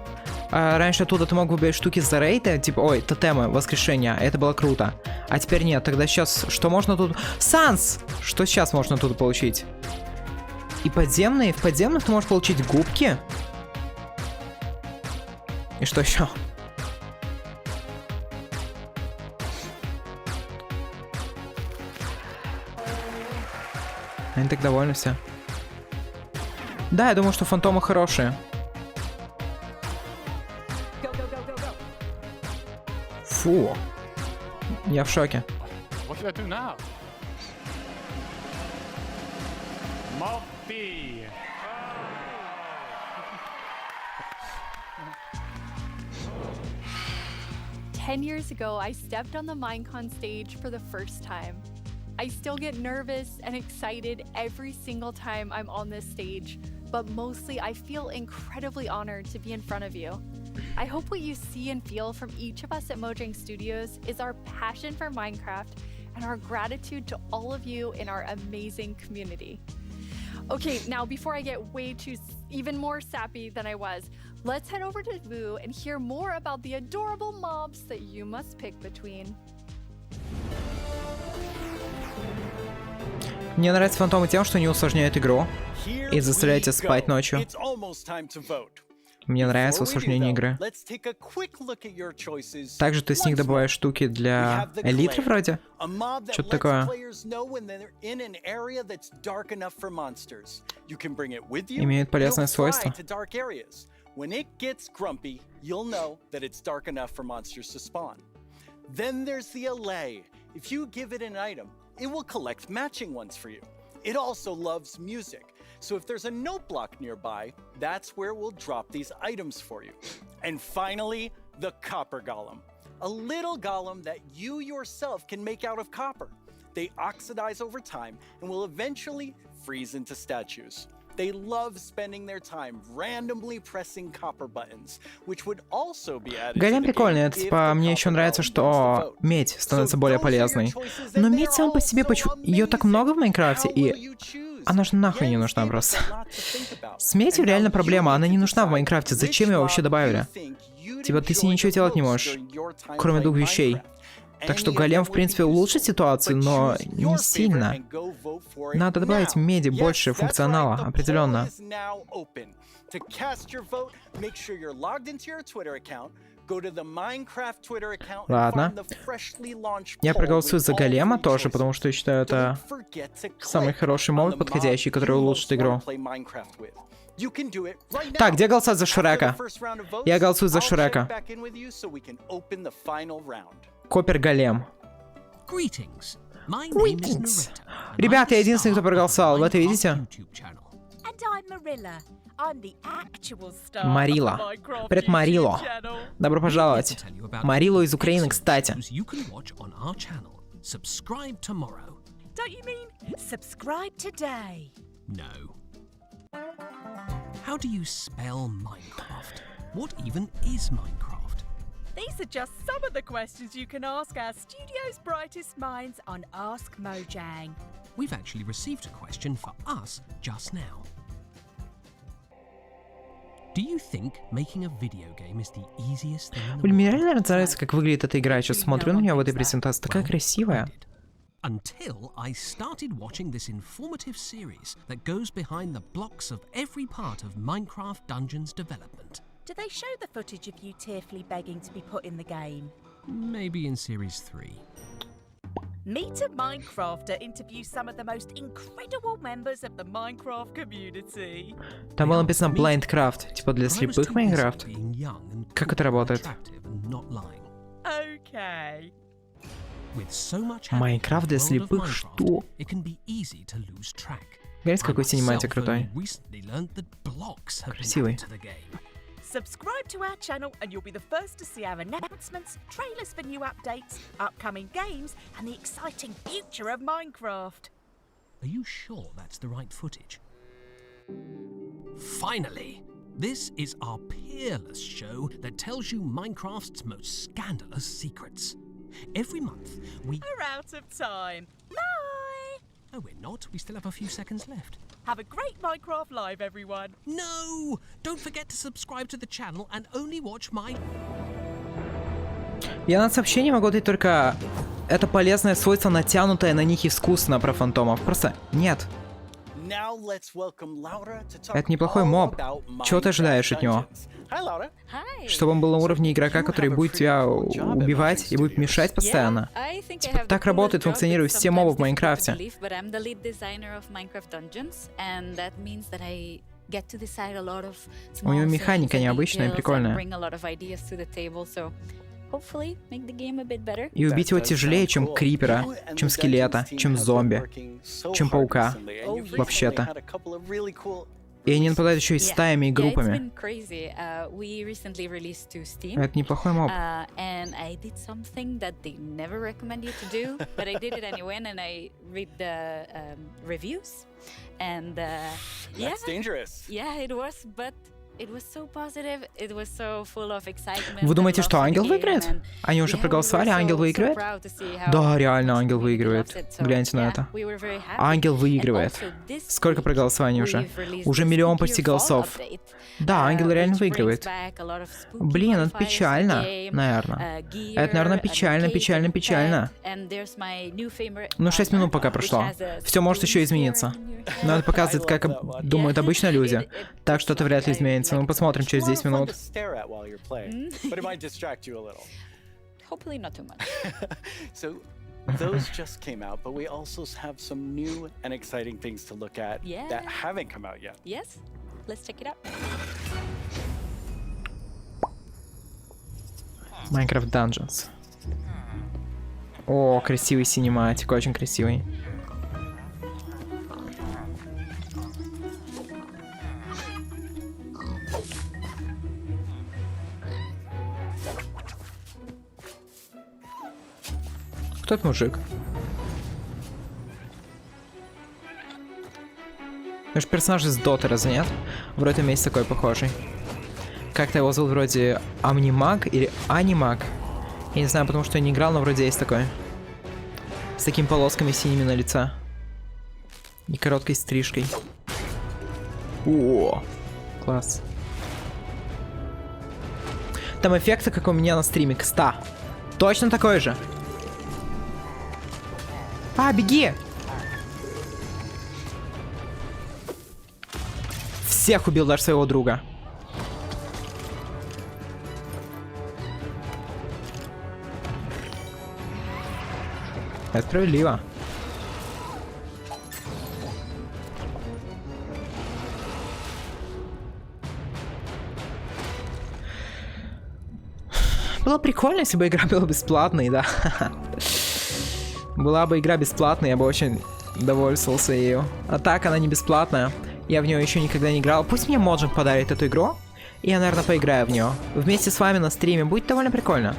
раньше оттуда ты мог выбирать штуки за рейды, типа, ой, тотемы, воскрешения, это было круто. А теперь нет, тогда сейчас, что можно тут? Санс! Что сейчас можно тут получить? И подземные, в подземных ты можешь получить губки. И что еще? Они так довольны все. Да, я думаю, что фантомы хорошие. Фу. Я в шоке. Ten years ago, I stepped on the Minecon stage for the first time. I still get nervous and excited every single time I'm on this stage, but mostly I feel incredibly honored to be in front of you. I hope what you see and feel from each of us at Mojang Studios is our passion for Minecraft and our gratitude to all of you in our amazing community. Okay, now before I get even more sappy than I was, let's head over to Vu and hear more about the adorable mobs that you must pick between. Мне нравятся фантомы тем, что они усложняют игру и заставляют тебя спать ночью. Мне нравится усложнение игры. Также ты с них добываешь штуки для элитры вроде. Что-то такое. Имеют полезное свойство. It will collect matching ones for you. It also loves music. So if there's a note block nearby, that's where we'll drop these items for you. And finally, the copper golem. A little golem that you yourself can make out of copper. They oxidize over time and will eventually freeze into statues. They love spending their time randomly pressing copper buttons, which would also be added. Голем прикольный, типа, мне еще нравится, что медь становится более полезной. Но медь сам по себе, ее так много в Майнкрафте, и она же нахуй не нужна просто. С медью реально проблема, она не нужна в Майнкрафте, зачем ее вообще добавили? Типа, ты с ней ничего делать не можешь, кроме двух вещей. Так что голем, в принципе, улучшит ситуацию, но не сильно. Надо добавить меди больше функционала, определенно. Ладно. Я проголосую за голема тоже, потому что я считаю, это самый хороший мод, подходящий, который улучшит игру. Так, где голосовать за Шрека? Я голосую за Шрека. Копер голем. Greetings. Ребята, я единственный, кто проголосовал. Вы это видите? Марила. Привет, Марило. Добро пожаловать. Марило из Украины, кстати. How do you spell Minecraft? What even is Minecraft? These are just some of the questions you can ask our studio's brightest minds on Ask Mojang. We've actually received a question for us just now. Блин, мне реально нравится, как выглядит эта игра. Я сейчас смотрю на нее в этой презентации. Такая красивая. Until I started watching this informative series that goes behind the blocks of every part of Minecraft Dungeons development. Do they show the footage of you tearfully begging to be put in the game? Maybe in Series 3. Meet a Minecrafter interviews some of the most incredible members of the Minecraft community. Там было написано МАЙНКРАФТ, типа для слепых Майнкрафт. Как это работает? Okay. Майнкрафт для слепых, что? Гляньте, какой синематик крутой. Красивый. Subscribe to our channel and you'll be the first to see our announcements, trailers for new updates, upcoming games, and the exciting future of Minecraft. Are you sure that's the right footage? Finally! This is our peerless show that tells you Minecraft's most scandalous secrets. Every month, We're out of time. Bye! No, we're not. We still have a few seconds left. Have a great Minecraft Live, everyone. No! Don't forget to subscribe to the channel and only watch my... Я на сообщение могу дать только... Это полезное свойство, натянутое на них искусственно про фантомов. Просто нет. Это неплохой моб. Чего ты ожидаешь от него? Чтобы он был на уровне игрока, который будет тебя убивать и будет мешать постоянно. Типа, так работает, функционируют все мобы в Майнкрафте. У него механика необычная и прикольная. И убить его тяжелее, чем крипера, чем скелета, чем зомби, чем паука. Вообще-то. И они нападают еще и стаями и группами. Это неплохой моб. Вы думаете, что ангел выиграет? Они уже проголосовали, ангел выигрывает? Да, реально, ангел выигрывает. Гляньте на это. Ангел выигрывает. Сколько проголосований уже? Уже 1 миллион почти голосов. Да, ангел реально выигрывает. Блин, это печально, наверное. Это, наверное, печально. Ну, 6 минут пока прошло. Все может еще измениться. Но это показывает, как думают обычно люди. Так что это вряд ли изменится. Мы посмотрим через 10 минут. Those just came out, but we also have some new and exciting things to look at that haven't come out yet. Yes, let's check it out. Minecraft Dungeons. О, красивый синематик, очень красивый. Кто этот мужик? Это же персонаж из Доты, разве нет? Вроде там есть такой похожий. Как-то его зовут вроде Амнимаг или Анимаг. Я не знаю, потому что я не играл, но вроде есть такой. С такими полосками синими на лице. И короткой стрижкой. О, класс. Там эффекты, как у меня на стриме, к 100. Точно такой же. А, беги! Всех убил, даже своего друга. Это справедливо. Было прикольно, если бы игра была бесплатной, да. Была бы игра бесплатная, я бы очень довольствовался ею. А так, она не бесплатная. Я в нее еще никогда не играл. Пусть мне Моджик подарит эту игру, и я, наверное, поиграю в нее. Вместе с вами на стриме. Будет довольно прикольно.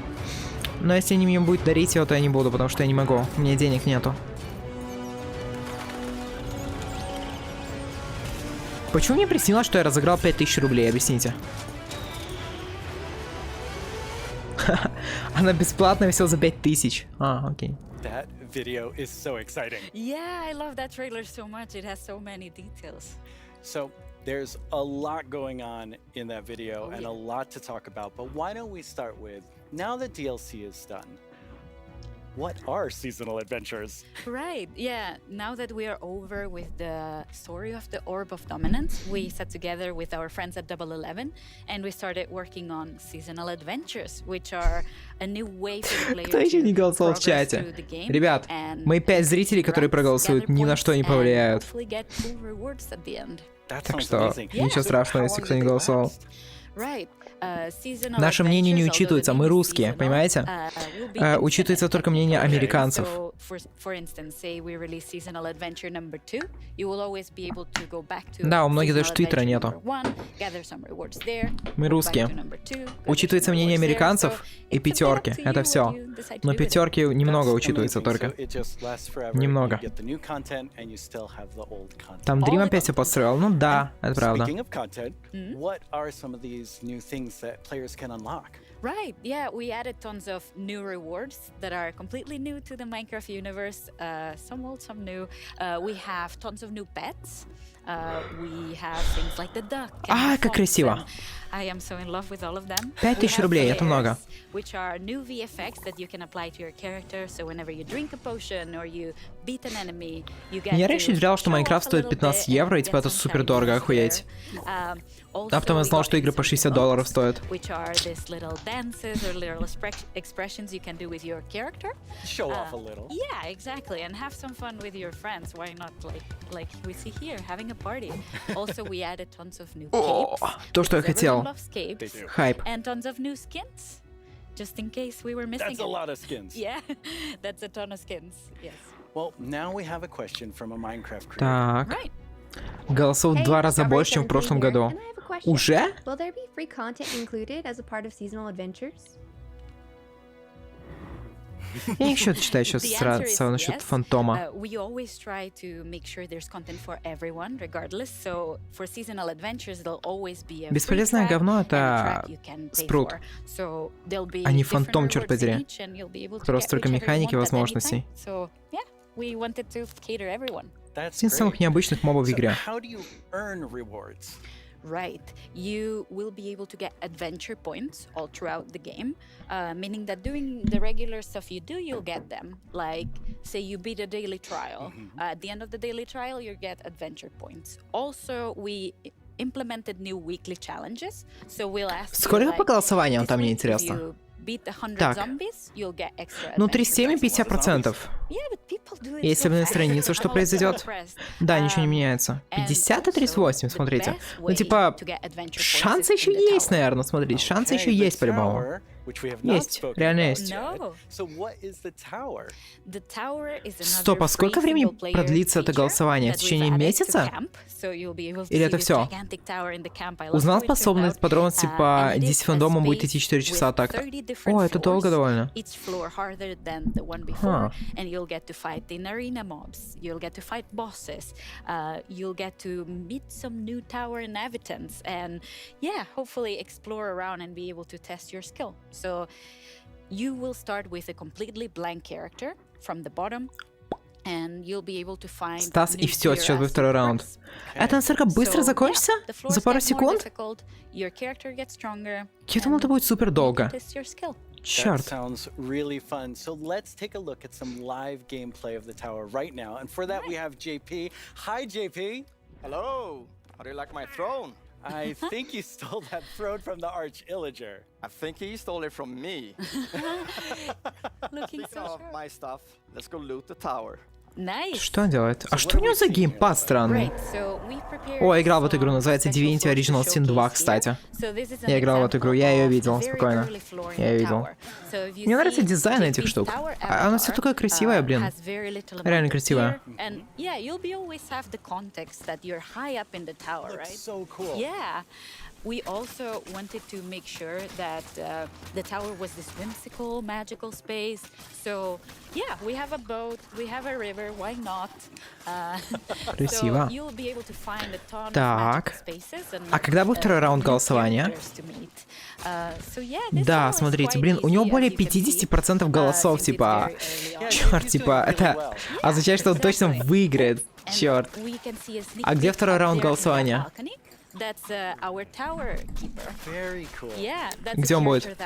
Но если они мне будут дарить ее, то я не буду, потому что я не могу. У меня денег нету. Почему мне приснилось, что я разыграл 5000 рублей? Объясните. Она бесплатная всего за 5000. А, окей. That video is so exciting. Yeah, I love that trailer so much. It has so many details. So, There's a lot going on in that video and a lot to talk about, but why don't we start with, now that DLC is done, what are seasonal adventures? Right, yeah. Now that we are over with the story of the Orb of Dominance, we sat together with our friends at Double 11 and we started working on seasonal adventures, which are a new way for the player Кто еще не голосовал в чате? Ребят, мы 5 зрителей, которые проголосуют, ни на что не повлияют. Так что ничего страшного, если кто не голосовал. Наше мнение не учитывается, мы русские, понимаете? Учитывается только мнение американцев. Да, у многих даже твиттера нету. Мы русские. Учитывается мнение американцев и пятерки, это все. Но пятерки немного учитывается только. Немного. Там Дрим опять все построил, ну да, это правда. That players can unlock. Right, yeah, we added tons of new rewards that are completely new to the Minecraft universe, some old, some new. We have tons of new pets. We have things like the duck. Как красиво. I am so in love with all of them. 5000 рублей, это много. Which are new VFX that you can apply to your character, so whenever you drink a potion or you beat an enemy, you get. Я раньше верил, что Майнкрафт стоит 15 евро, и типа это супер дорого, охуеть. А потом я знал, что игры по $60 стоят. Which are these little dances or little expressions you can do with your character. Show off a little. Yeah, exactly, and have some fun with your friends. Why not, like we see here, having a party. Also, we added tons of new capes. То, что я хотел. Хайп. And tons of new skins. Just in case we were missing. That's a lot of skins. Yeah, that's a ton of skins. Yes. Well, now we have a question from a Minecraft creator. Так. Голосов в 2 раза больше, чем в прошлом году. Уже? Will there be free content included as a part of seasonal adventures? Я еще читаю сейчас сразу насчет Фантома. We always try to make sure there's content for everyone, regardless. So for seasonal adventures, there'll always be a Бесполезное говно — это спрут, а не Фантом, черт подери. У которого столько механик и возможностей. Один из самых необычных мобов в игре. Right. You will be able to get adventure points all throughout the game, meaning that doing the regular stuff you do, you'll get them. Like, say you beat a daily trial. At the end of the daily trial, you get adventure points. Also, we implemented new weekly challenges, so we'll ask. Сколько по голосованию там, мне интересно? Так, внутри стима 50%. Если бы на странице что произойдет? Да, ничего не меняется. 50 и 38, смотрите. Ну типа, шансы еще есть, наверное, смотрите. Шансы еще есть по-любому. Есть, реально есть. Стоп, а сколько времени продлится это голосование? В течение месяца? Или это все? Узнал способность, подробности по 10 фандомам будет идти 4 часа так-то. О, это долго довольно. So you will start with a completely blank character from the bottom, and you'll be able to find. Стас, и все, сейчас будет второй раунд. Это настолько быстро закончится? За пару секунд? Я думал, это будет супер долго. Черт. Sounds really fun. So let's take a look at some live gameplay of the tower right now. And for that, we have JP. Hi, JP. Hello. How do you like my throne? I think you stole that throne from the Arch Illager. I think he stole it from me. Speaking of my stuff, let's go loot the tower. Что он делает? А что у него за геймпад странный? О, играл в эту игру, называется Divinity Original Sin 2, кстати. Я играл в эту игру, я ее видел, спокойно. Я ее видел. Мне нравится дизайн этих штук. А она все такое красивое, блин. Реально красивая. We also wanted to make sure that the tower was this whimsical, magical space. So, yeah, we have a boat, we have a river, why not? Красиво. So you'll be able to find a ton of Так. magical spaces and А когда будет второй раунд голосования? Да, смотрите, блин, у него более 50% голосов, типа... Черт, типа, это означает, что он точно выиграет. Черт. А где второй раунд голосования? Где он будет?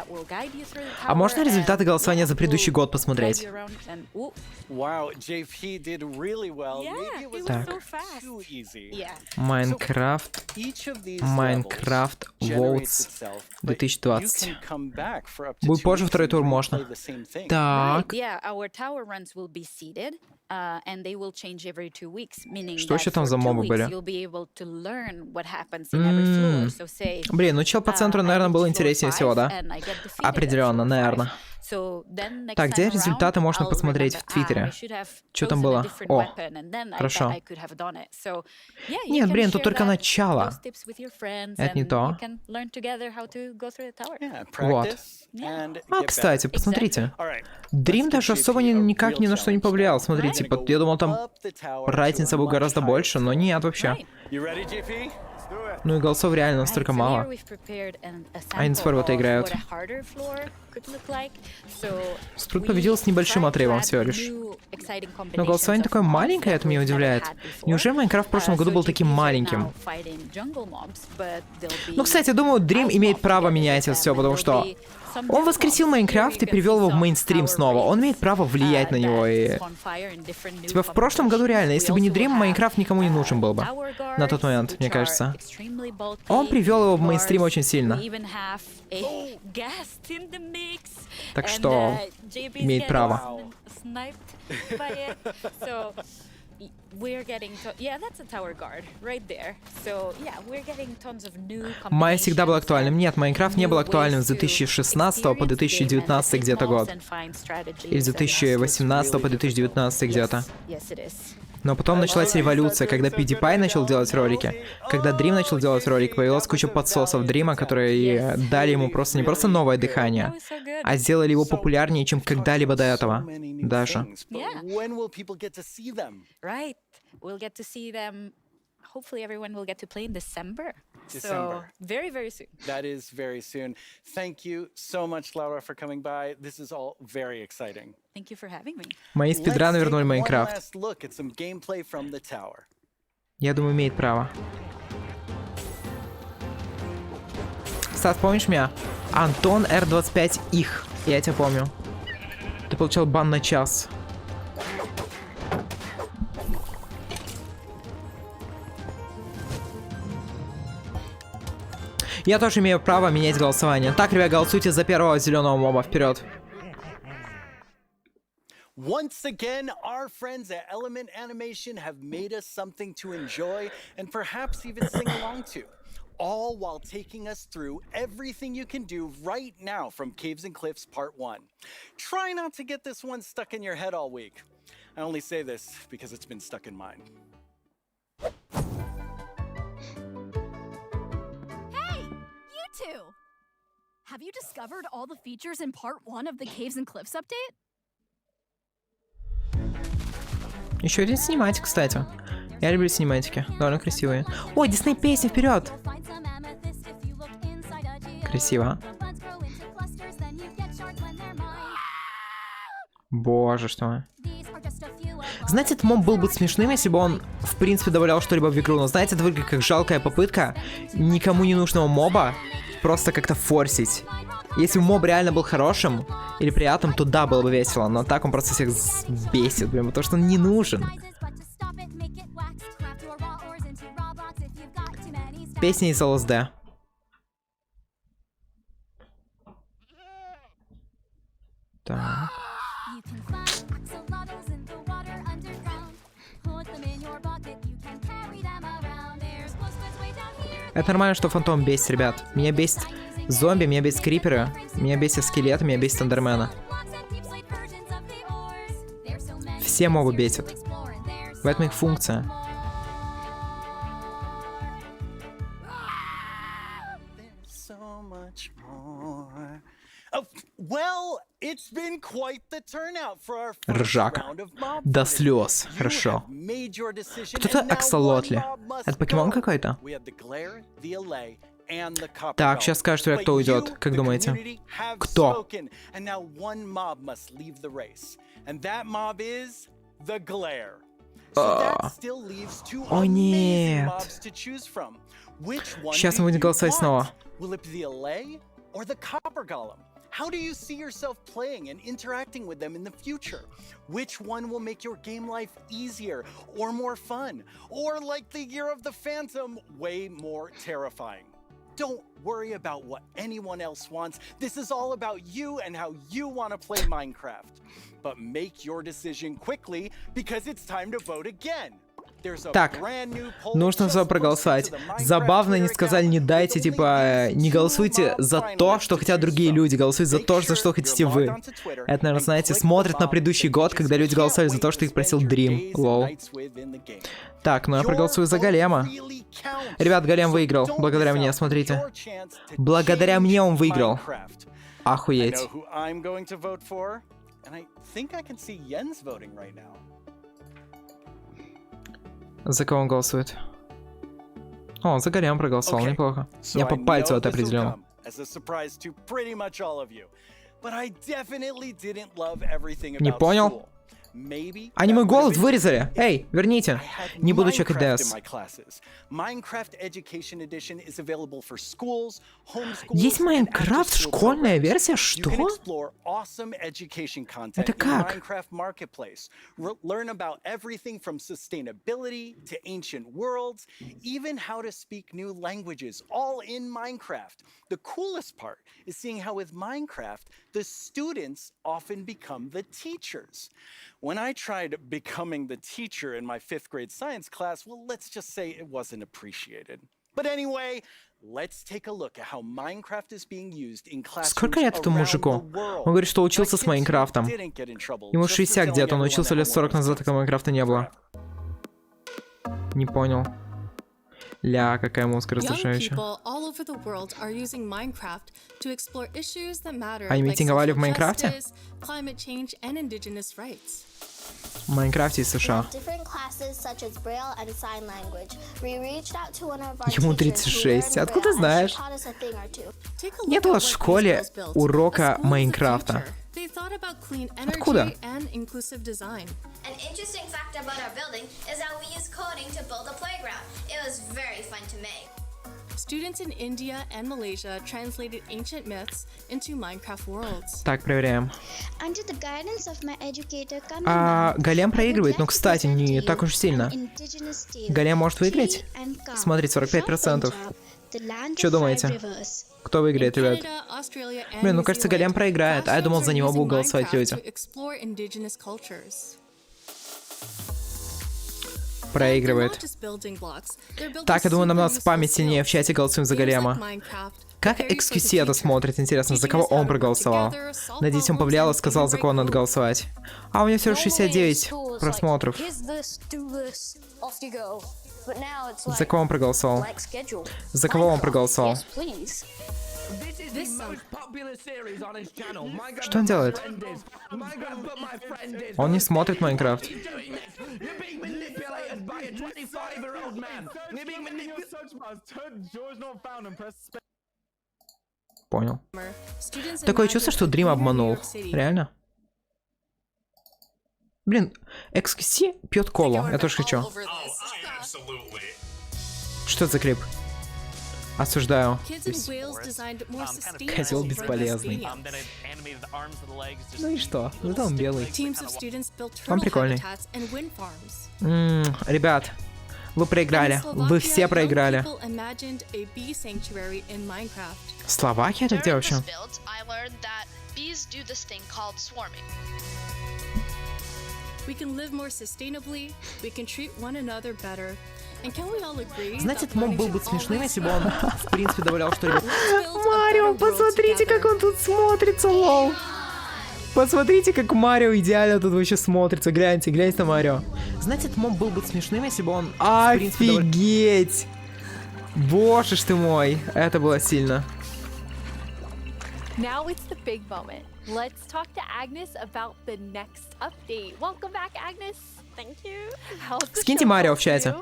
А можно результаты голосования за предыдущий год посмотреть? Так. Майнкрафт Votes 2020. Будет позже, второй тур можно. Так. Что еще там за мобы были? Блин, ну чел по центру, наверное, был интереснее всего, да? Определенно, наверное. Так, где результаты можно посмотреть в Твиттере? Что там было? О, хорошо. Нет, блин, тут только начало. Это не то. Вот. А, кстати, посмотрите. Дрим даже особо никак ни на что не повлиял. Смотрите, типа, я думал, там разница будет гораздо больше, но нет вообще. Ну и голосов реально настолько мало. Они до сих пор в это играют. Спрут победил с небольшим отрывом всего лишь. Но голосование такое маленькое, это меня удивляет. Неужели Майнкрафт в прошлом году был таким маленьким? Ну, кстати, думаю, Дрим имеет право менять это все, потому что он воскресил Майнкрафт и перевел его в мейнстрим снова. Он имеет право влиять на него и... Типа в прошлом году реально, если бы не Дрим, Майнкрафт никому не нужен был бы. На тот момент, мне кажется. Он привел его в мейнстрим очень сильно. Так что имеет право. Май всегда был актуальным. Нет, Майнкрафт не был актуальным с 2016 по 2019 где-то год. Или с 2018 по 2019 где-то. Но потом началась революция, когда PewDiePie начал делать ролики, когда Дрим начал делать ролик, появилась куча подсосов Дрима, которые дали ему просто не просто новое дыхание, а сделали его популярнее, чем когда-либо до этого. Даже. Hopefully everyone will get to play in December. So very, very soon. That is very soon. Thank you so much, Laura, for coming by. This is all very exciting. Thank you for having me. Мои спидраны вернули Майнкрафт. Я думаю, имеет право. Стас, помнишь меня? Антон R25 их. Я тебя помню. Ты получал бан на час. Я тоже имею право менять голосование. Так, ребят, голосуйте за первого зеленого моба. Вперед. Once again, our friends at Element Animation have made us something to enjoy and perhaps even sing along to. All while taking us through everything you can do right now from Caves and Cliffs Part 1. Try not to get this one stuck in your head all week. I only say this because it's been stuck in mine. Have you discovered all the features in part 1 of the Caves and Cliffs update? Еще один синематик, кстати. Я люблю синематики, довольно красивые. Ой, Дисней песни, вперед! Красиво. Боже, что. Знаете, этот моб был бы смешным, если бы он, в принципе, добавлял что-либо в игру. Но знаете, это выглядит как жалкая попытка никому не нужного моба просто как-то форсить. Если бы моб реально был хорошим или приятным, то да, было бы весело. Но так он просто всех бесит, блин, потому что он не нужен. Песня из ЛСД. Так. Это нормально, что фантом бесит, ребят. Меня бесит зомби, меня бесит криперы, меня бесит скелеты, меня бесит эндермена. Все мобы бесят. В этом их функция. Ржака. До слез. Хорошо. Кто-то Аксолотли. Это покемон какой-то? Так, сейчас скажет, кто уйдет. Как думаете? Кто? О нет. Сейчас мы будем голосовать снова. How do you see yourself playing and interacting with them in the future? Which one will make your game life easier or more fun? Or like the Year of the Phantom, way more terrifying? Don't worry about what anyone else wants. This is all about you and how you want to play Minecraft. But make your decision quickly because it's time to vote again. Так, нужно все проголосовать. Забавно, не сказали, не дайте, типа, не голосуйте за то, что хотят другие люди, голосуйте за то, за что хотите вы. Это, наверное, знаете, смотрят на предыдущий год, когда люди голосовали за то, что их просил Dream. Лол. Так, ну я проголосую за Голема. Ребят, Голем выиграл, благодаря мне, смотрите. Благодаря мне он выиграл. Охуеть. За кого он голосует? О, за Голем проголосовал, неплохо. Я по пальцу это определил. Не понял? Они мой голос вырезали! Эй, верните! Не буду чекать DS. Есть Майнкрафт школьная версия? Что? Это как? Learn about everything from sustainability to ancient worlds, even how to speak new languages, all in Minecraft. The coolest part is seeing how with Minecraft, the students often become the teachers. When I tried becoming the teacher in my 5th grade science class, well, let's just say it wasn't appreciated. But anyway, let's take a look at how Minecraft is being used in classrooms. Сколько лет этому мужику? Он говорит, что учился с Майнкрафтом. Ему 60 где-то, он учился лет 40 назад, когда Майнкрафта не было. Не понял. Ля, какая музыка раздражающая. Они митинговали в Майнкрафте? В Майнкрафте из США. Ему 36. Откуда знаешь? Нет у вас в школе урока Майнкрафта. Откуда? An interesting fact about our building is that we use coding to build a playground. It was very fun to make. Students in India and Malaysia translated ancient myths into Minecraft worlds. Так, проверяем. Under the guidance of my educator, Голем проигрывает, но, кстати, не так уж сильно. Голем может выиграть? Смотрите, 45%. Что думаете? Кто выиграет, ребят? Блин, ну кажется, Голем проиграет, а я думал, за него будут голосовать люди. Проигрывает. Так, я думаю, нам надо спамить сильнее в чате, голосуем за Голема. Как XQC это смотрит, интересно, за кого он проголосовал? Надеюсь, он повлиял и сказал, за кого надо голосовать. А у него всего 69 просмотров. За кого он проголосовал? За кого он проголосовал? Что он делает? Он не смотрит Майнкрафт. Понял. Такое чувство, что Dream обманул. Реально? Блин, XQC пьет колу. Я тоже хочу. Что это за клип? Осуждаю. Козел бесполезный. Ну и что? Ну он белый. Он прикольный. Ребят, вы проиграли. Вы все проиграли. Словакия это где вообще? Знаете, этот моб был бы смешным, если бы он, в принципе, добавлял что-либо. Марио, посмотрите, как он тут смотрится, лол. Посмотрите, как Марио идеально тут вообще смотрится. Гляньте, гляньте на Марио. Знаете, этот моб был бы смешным, если бы он, в принципе, офигеть! Боже ж ты мой, это было сильно. Now it's the big moment. Let's talk to Agnes about the next update. Welcome back, Agnes. Thank you. Скиньте Марио в чате.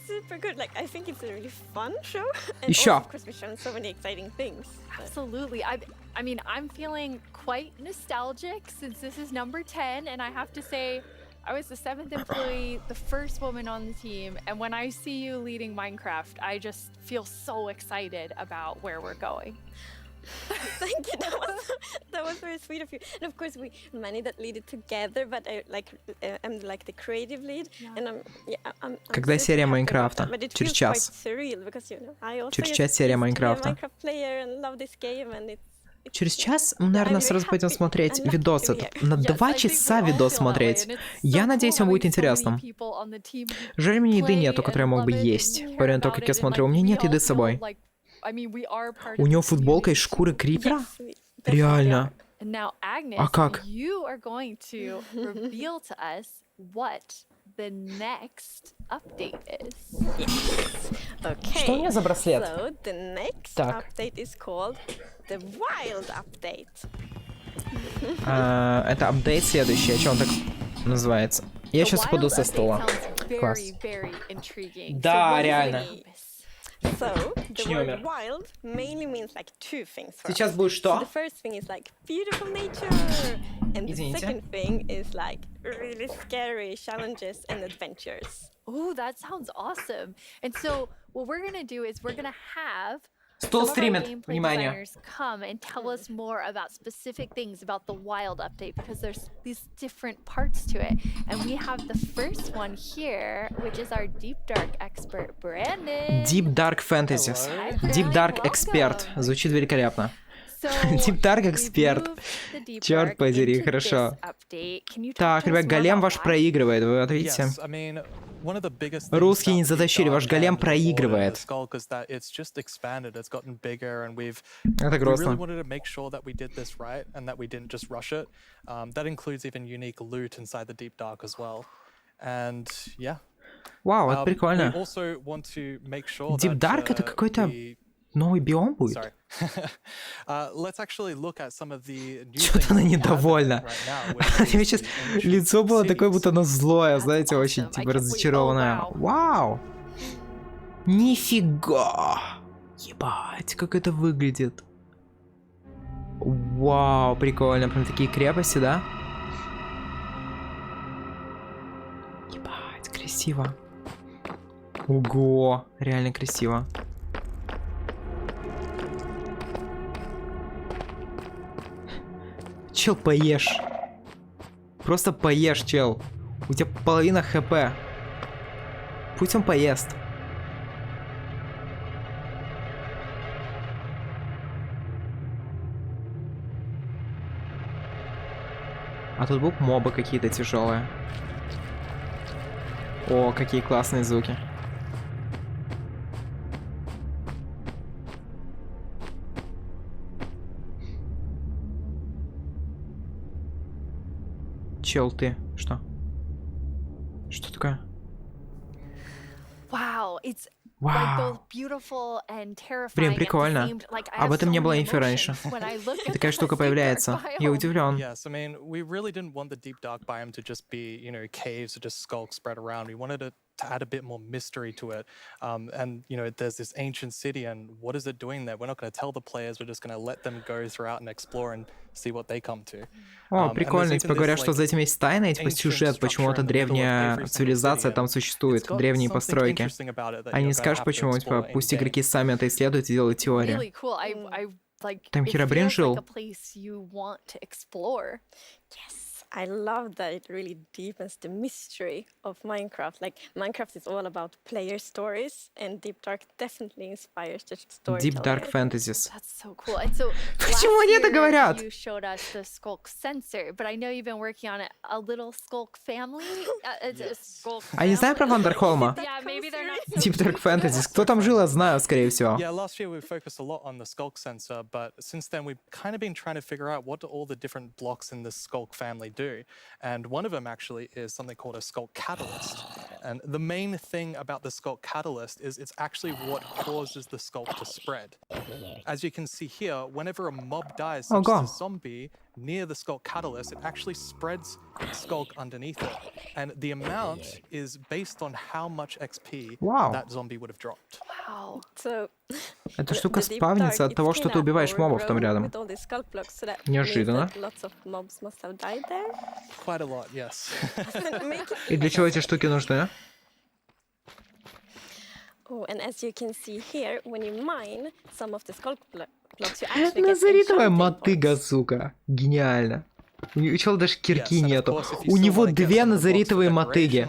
Super good. Like, I think it's a really fun show. And Еще. also, of course, we've shown so many exciting things. Absolutely. I mean, I'm feeling quite nostalgic since this is number 10, and I have to say, I was the 7th employee, the first woman on the team, and when I see you leading Minecraft, I just feel so excited about where we're going. Thank you. That was very sweet of you. And of course, we many that lead it together, but I'm like the creative lead, and I'm Когда серия Майнкрафта? Через час. Через час серия Майнкрафта. Через час мы, наверное, сразу пойдем смотреть видос этот. На 2 часа видос смотреть. Я надеюсь, он будет интересным. Жаль, у меня еды нету, которую я мог бы есть. По время того, как я смотрю, у меня нет еды с собой. У него футболка из шкуры крипера? Реально. А как? The next update is. Okay. Что у меня за браслет? So the next update is called the Wild Update. Это апдейт следующий. Что он так называется? Я сейчас упаду со стола. Класс. Да, реально. So the word wild mainly means like two things. Сейчас будет что? So the first thing is like beautiful nature, and the second thing is like really scary challenges and adventures. Oh, that sounds awesome. And so what we're gonna do is we're gonna have Стол стримит. Внимание. designers come and tell us more about specific things about the Wild Update because there's these different parts to it. And we have the first one here, which is our Deep Dark expert, Brandon. Deep Dark Fantasies. Deep Dark Expert. Звучит великолепно. Deep Dark Expert. Черт подери, хорошо. Так, ребят, голем ваш проигрывает, вы вот видите? Русские не затащили, ваш голем проигрывает. Это грустно. Вау, это прикольно. Deep Dark это какой-то новый биом будет? Что-то она недовольна. У нее сейчас лицо было такое, будто оно злое, знаете, очень типа разочарованное. Вау! Нифига! Ебать, как это выглядит. Вау, прикольно. Прям такие крепости, да? Ебать, красиво. Ого, реально красиво. Чел, поешь. Просто поешь, чел. У тебя половина хп. Пусть он поест. А тут будут мобы какие-то тяжелые. О, какие классные звуки. Чел, ты что? Что такое? Wow, it's Wow. like both beautiful and terrifying. Блин, прикольно. Об этом не было инфы раньше. Такая штука появляется. Я удивлен. Yes, I mean, we really didn't want the deep dark biome to just be, you know, caves or just skulks spread around. We wanted it to add a bit more mystery to it. And, you know, there's this ancient city, and what is it doing there? We're not going to tell the players, we're just going to let them go throughout and explore and see what they come to. О, прикольно. Типа говорят, что за этим есть тайна, типа сюжет, почему эта древняя цивилизация там существует, древние постройки. А не скажешь, почему, типа, пусть игроки сами это исследуют и делают теорию. Там Херобрин жил. I love that it really deepens the mystery of Minecraft. Like, Minecraft is all about player stories, and Deep Dark definitely inspires the story. Deep Dark Fantasies. That's so cool. And so Почему они это говорят? You showed us the Skulk sensor, but I know you've been working on a little Skulk family. А не знаю про Вандерхолма? Yeah, maybe they're not. Deep Dark Fantasies. Кто там жил, я знаю, скорее всего. Yeah, last year we focused a lot on the Skulk sensor, but since then we've kind of been trying to figure out what do all the different blocks in the Skulk family do. And one of them actually is something called a Skulk catalyst. And the main thing about the Skulk catalyst is it's actually what causes the Skulk to spread. As you can see here, whenever a mob dies, such as a zombie, near the skulk catalyst, it actually spreads skulk underneath it. And the amount is based on how much XP that zombie would have dropped. Wow. So, Эта штука спавнится от того, что ты убиваешь мобов там рядом. Неожиданно. Quite a lot, yes. И для чего эти штуки нужны? Oh, and as you can see here, when you mine some of the skulk blocks, you actually get Назаритовая мотыга, сука. Гениально. У чела даже кирки нету. У него 2 назаритовые мотыги.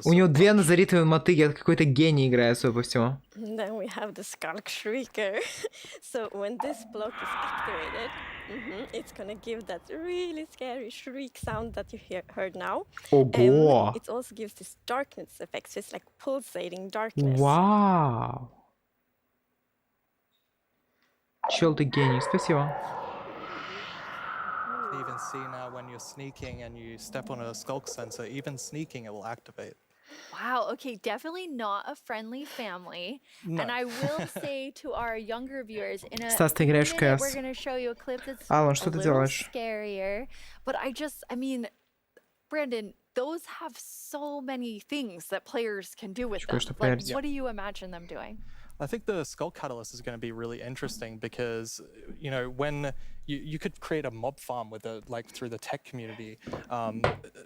У него 2 назаритовые мотыги. Это какой-то гений играет, судя по всему. Then we have the Skulk Shrieker. So when this block is activated, it's gonna give that really scary shriek sound that you heard now. Ого! It also gives this darkness effect, so it's like pulsating darkness. Вау! Чел, ты гений, спасибо. Even see now when you're sneaking and you step on a skulk sensor, even sneaking it will activate. Wow, okay, definitely not a friendly family. No. And I will say to our younger viewers, in a Стас, ты играешь в minute, CS. we're going to show you a clip that's Алан, a что ты little делаешь? scarier. But I mean, Brandon, those have so many things that players can do with them. Like, what do you imagine them doing? I think the Skull Catalyst is going to be really interesting because, you know, when you could create a mob farm with through the tech community.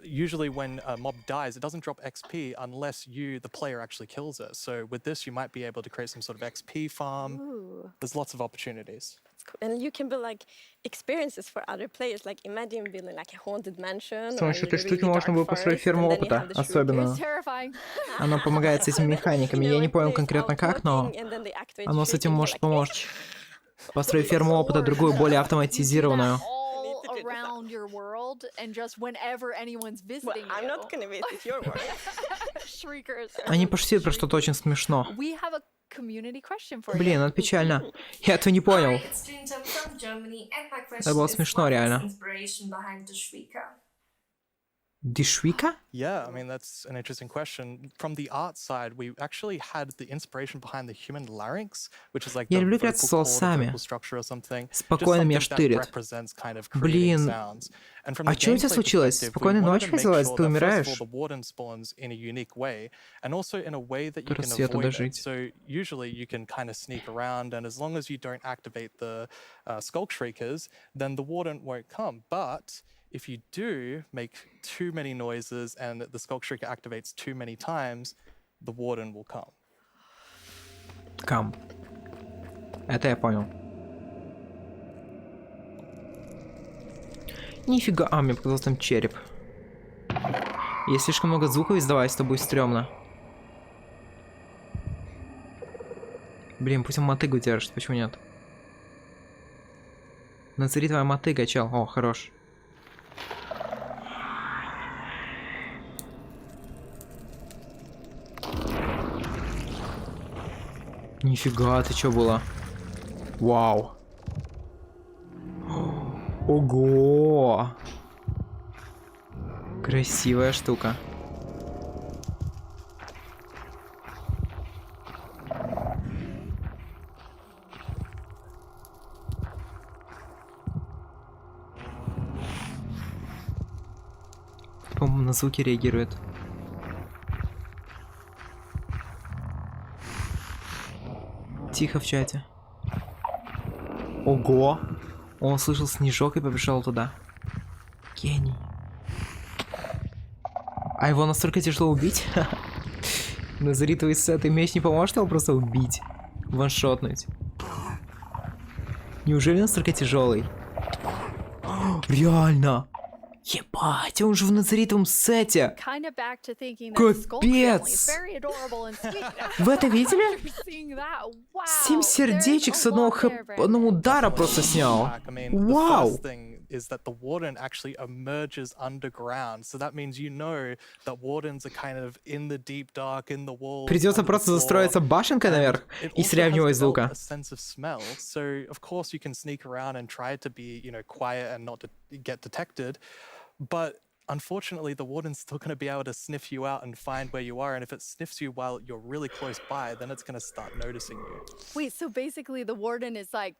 Usually when a mob dies, it doesn't drop XP unless the player actually kills it. So with this, you might be able to create some sort of XP farm. Ooh. There's lots of opportunities. And you can build like experiences for other players. Like imagine building like a haunted mansion. С помощью этой штуки можно было построить ферму опыта, особенно. Оно помогает с этими механиками. Я не понял конкретно как, но оно с этим может помочь. Построить ферму опыта, другую, более автоматизированную. Around your world and just whenever anyone's visiting I'm not gonna visit your world. Shriekers. Они пошутили про что-то очень смешно. We have a community question for you. Блин, это печально. Я этого не понял. Это было смешно, реально. Die Schwieker? Yeah, I mean, that's an interesting question. From the art side, we actually had the inspiration behind the human larynx, which is like the vocal cord, vocal structure or something. Спокойно меня штырит. Блин, а что у тебя случилось? Спокойной ночи хотелось? Ты умираешь? Просто я туда жить. So usually you can kind of sneak around, and as long as you don't activate the skulk shriekers, then the warden won't come. But if you do make too many noises and the skulk shrieker activates too many times, the warden will come. Come. Это я понял. Нифига. А, мне показалось там череп. Если слишком много звуков издавать, то будет стрёмно. Блин, пусть он мотыгу держит, почему нет? Назови твоя мотыга, чел. О, хорош. Нифига, ты чё было? Вау. Ого! Красивая штука. По-моему, на звуки реагирует. Тихо в чате. Ого! Он услышал снежок и побежал туда. Гений. А его настолько тяжело убить? Назаритовый сет и меч не поможет его просто убить? Ваншотнуть? Неужели настолько тяжелый? Реально! Ебать, он же в назаритовом сете! Капец! Вы это видели? 7 сердечек с одного удара просто снял. Вау! Is that the warden actually emerges underground, so that means you know that wardens are kind of in the deep dark, in the walls. Придется просто застроиться башенкой наверх и сравнивать звука. So of course you can sneak around and try to be, you know, quiet and not to get detected, but unfortunately, the warden's still going to be able to sniff you out and find where you are. And if it sniffs you while you're really close by, then it's going to start noticing you. Wait, so basically the warden is like,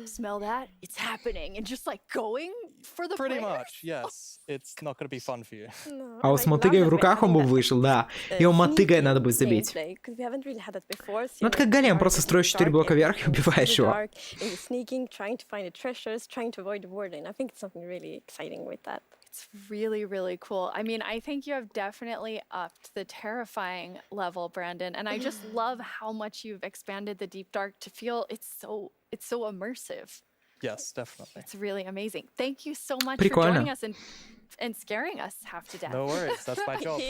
smell that? It's happening. And just like going for the Pretty players? much, yes. It's not going to be fun for you. No, А вот с мотыгой в руках он бы вышел, да. Его мотыгой надо будет забить. Because we haven't really had that before. So Ну это как голем, просто строишь 4 блока вверх и убиваешь его. Sneaking, trying to find the treasures, trying to avoid the warden. I think it's something really exciting with that. It's really, really cool. I mean, I think you have definitely upped the terrifying level, Brandon. And I just love how much you've expanded the Deep Dark to feel it's so immersive. Yes, definitely. It's really amazing. Thank you so much Прикольно. for joining us and scaring us half to death. No worries, that's my job.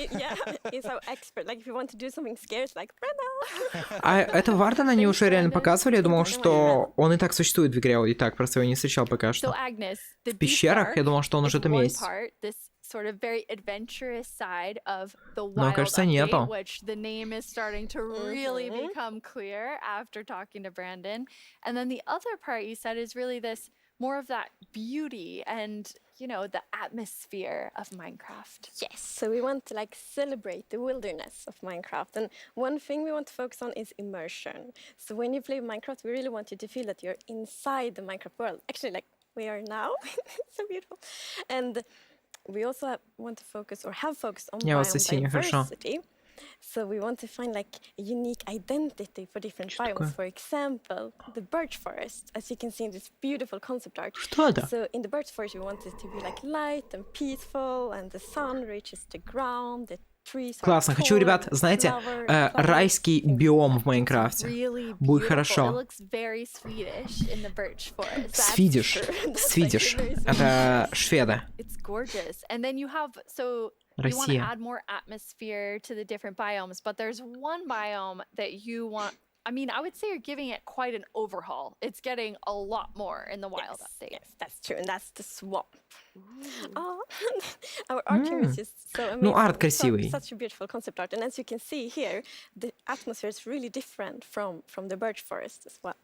He's so expert. Like if you want to do something scary, it's like, Brenda. А это Варден они уже реально показывали? Я думал, что он и так существует в игре, и так, просто его не встречал пока So что. Agnes, the В пещерах, я думал, что он уже там есть. This sort of very adventurous side of the Но, wild кажется, update, нету. which the name is starting to really become clear after talking to Brandon. And then the other part you said is really this more of that beauty and, you know, the atmosphere of Minecraft. Yes, so we want to like celebrate the wilderness of Minecraft. And one thing we want to focus on is immersion. So when you play Minecraft, we really want you to feel that you're inside the Minecraft world. Actually, like we are now. So beautiful. And we also want to focus or have focused on biome diversity. So we want to find like a unique identity for different biomes. For example, the birch forest, as you can see in this beautiful concept art. Что это? So in the birch forest, we want it to be like light and peaceful, and the sun reaches the ground. The trees are Классно. Хочу, ребят, знаете, райский биом в Майнкрафте. Будет хорошо. It looks very Swedish in the birch forest. Свидиш. Свидиш. Это шведы. It's gorgeous. And then you have, so you want to add more atmosphere to the different biomes, but there's one biome that you want, I mean, I would say you're giving it quite an overhaul. It's getting a lot more in the wild update. Yes, that's true, and that's the swamp. Oh, our art team is just so amazing. Ну, арт красивый. Such a beautiful concept art, and as you can see here, the atmosphere is really different from the birch forest as well.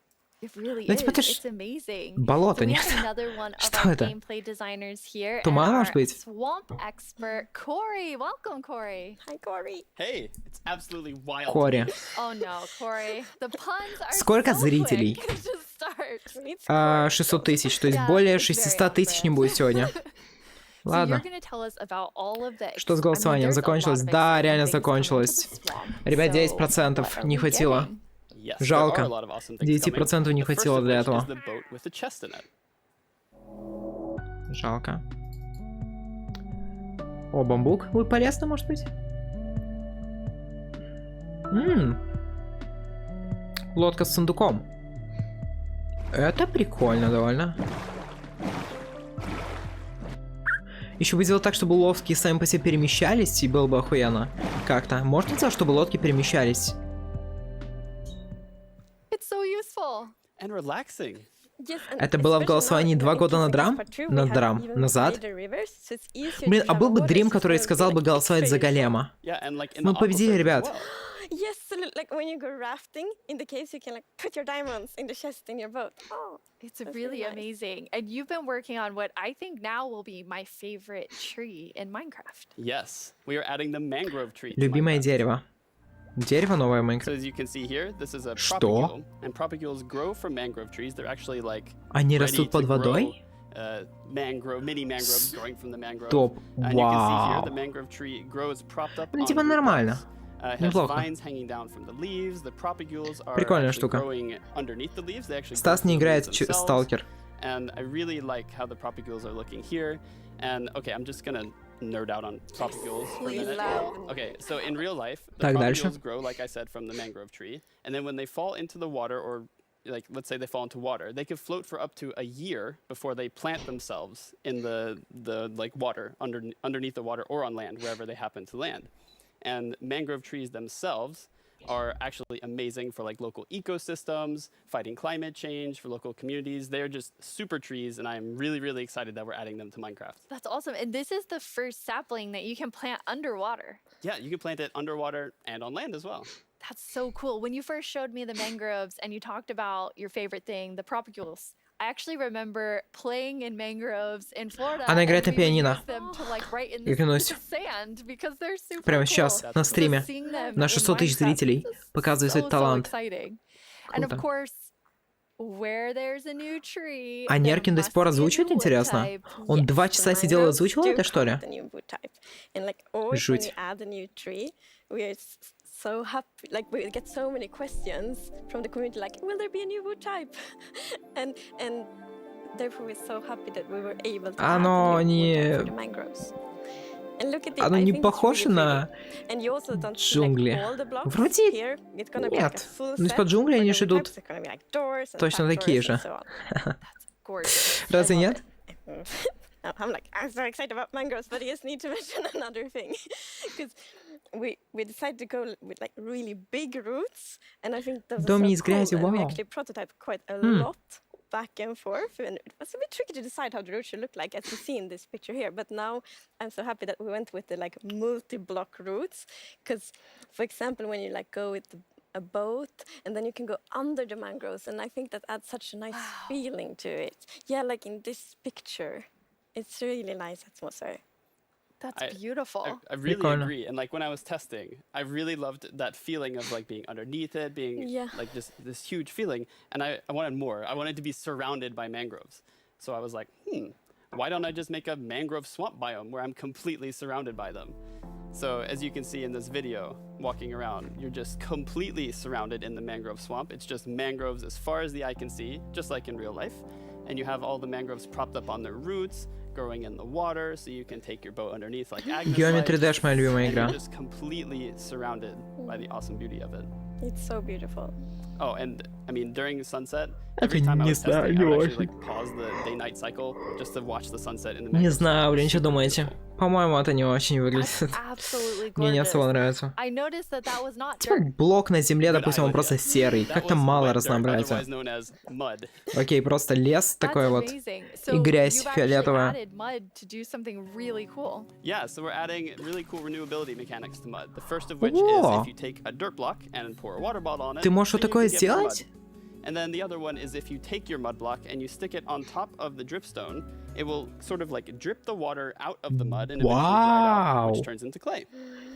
It really Ну, is. типа, это It's amazing. болото, So we нет? have another one of Что our это? gameplay designers here. Туман, and может our быть? swamp expert, Corey. Welcome, Corey. Hi, Corey. Hey, it's absolutely wild. Кори. Oh no, Corey. The puns are Сколько so зрителей? quick to start. 600 тысяч, то есть более 600 тысяч не будет сегодня. Ладно. Что с голосованием? Закончилось? Да, реально закончилось. Ребят, 10% не хватило. Жалко. 9% не хватило для этого. Жалко. О, бамбук будет полезно, может быть? Лодка с сундуком. Это прикольно довольно. Еще бы сделать так, чтобы лодки сами по себе перемещались, и было бы охуенно. Как-то. Можно сделать, чтобы лодки перемещались? It's so useful. And relaxing. Это было в голосовании 2 года назад. Блин, а был бы Дрим, который сказал бы голосовать за голема. Мы победили, ребят. Yes, so like when you go rafting in the caves, you can like put your diamonds in the chest in your boat. Oh, it's really amazing. And you've been working on what I think now will be my favorite tree in Minecraft. Yes, we are adding the mangrove tree. Любимое дерево. Дерево новое в Minecraft. So as you can see here, this is a Что? propagule, and propagules grow from mangrove trees. They're actually like Они растут под водой? Mini mangroves growing from the mangrove. Топ. And you can see here the Вау. mangrove tree grows propped up Ну on типа root нормально. blocks. It has Неплохо. vines hanging down from the leaves. The propagules are Прикольная actually штука. growing underneath the leaves. They actually Стас grow не from the играет leaves themselves. Сталкер. And I really like how the propagules are looking here. And okay, I'm just gonna nerd out on propagules for a minute. Okay, so in real life, the Так, propagules дальше. grow, like I said, from the mangrove tree. And then when they fall into the water, or like let's say they fall into water, they could float for up to a year before they plant themselves in the like water, underneath the water or on land, wherever they happen to land. And mangrove trees themselves are actually amazing for like local ecosystems, fighting climate change, for local communities. They're just super trees, and I'm really, really excited that we're adding them to Minecraft. That's awesome. And this is the first sapling that you can plant underwater. Yeah, you can plant it underwater and on land as well. That's so cool. When you first showed me the mangroves and you talked about your favorite thing, the propagules, I actually remember playing in mangroves in Florida. Она играет на and we would пианино. use them to like Я клянусь. Прямо сейчас, на стриме, на 600 тысяч зрителей, показываю свой талант. Круто. А Неркин до сих пор озвучивает, интересно? Он 2 часа сидел и озвучивал это, что ли? Жуть. So happy, like we get so many questions from the community, like, will there be a new wood type? and therefore we're so happy that we were able to add a new wood type for the mangroves. And look at this, Оно не похоже на джунгли. Вроде нет. Но из-под джунглей они же идут точно такие же. Разве нет? I'm so excited about mangroves, but I just need to mention another thing. Because we decided to go with like really big roots, and I think those are so cool. And we actually prototyped quite a lot back and forth, and it was a bit tricky to decide how the roots should look like, as you see in this picture here. But now I'm so happy that we went with the like multi-block roots, because for example, when you like go with a boat and then you can go under the mangroves, and I think that adds such a nice feeling to it. Yeah, like in this picture. It's really nice atmosphere. That's beautiful. I really agree. And like when I was testing, I really loved that feeling of like being underneath it, being like just this huge feeling. And I wanted more. I wanted to be surrounded by mangroves. So I was like, why don't I just make a mangrove swamp biome where I'm completely surrounded by them? So as you can see in this video, walking around, you're just completely surrounded in the mangrove swamp. It's just mangroves as far as the eye can see, just like in real life. And you have all the mangroves propped up on their roots, growing in the water, so you can take your boat underneath like Agnes Geometry Dash моя любимая игра. You're just completely surrounded by the awesome beauty of it. It's so beautiful. Oh, and I mean, during sunset, every time I was testing, I would actually like pause the day-night cycle just to watch the sunset in the Не знаю, блин, что думаете? По-моему, это не очень выглядит. Мне не особо нравится. Типа блок на земле, допустим, он просто серый. Как-то мало разнообразия. Окей, просто лес такой вот. И грязь фиолетовая. Yeah, so we're adding really cool renewability mechanics to mud. The first of which is if you take a dirt block and pour a water bottle on it. Ты можешь вот такое сделать? And then the other one is if you take your mud block and you stick it on top of the dripstone, it will sort of like drip the water out of the mud and eventually dry out, which turns into clay.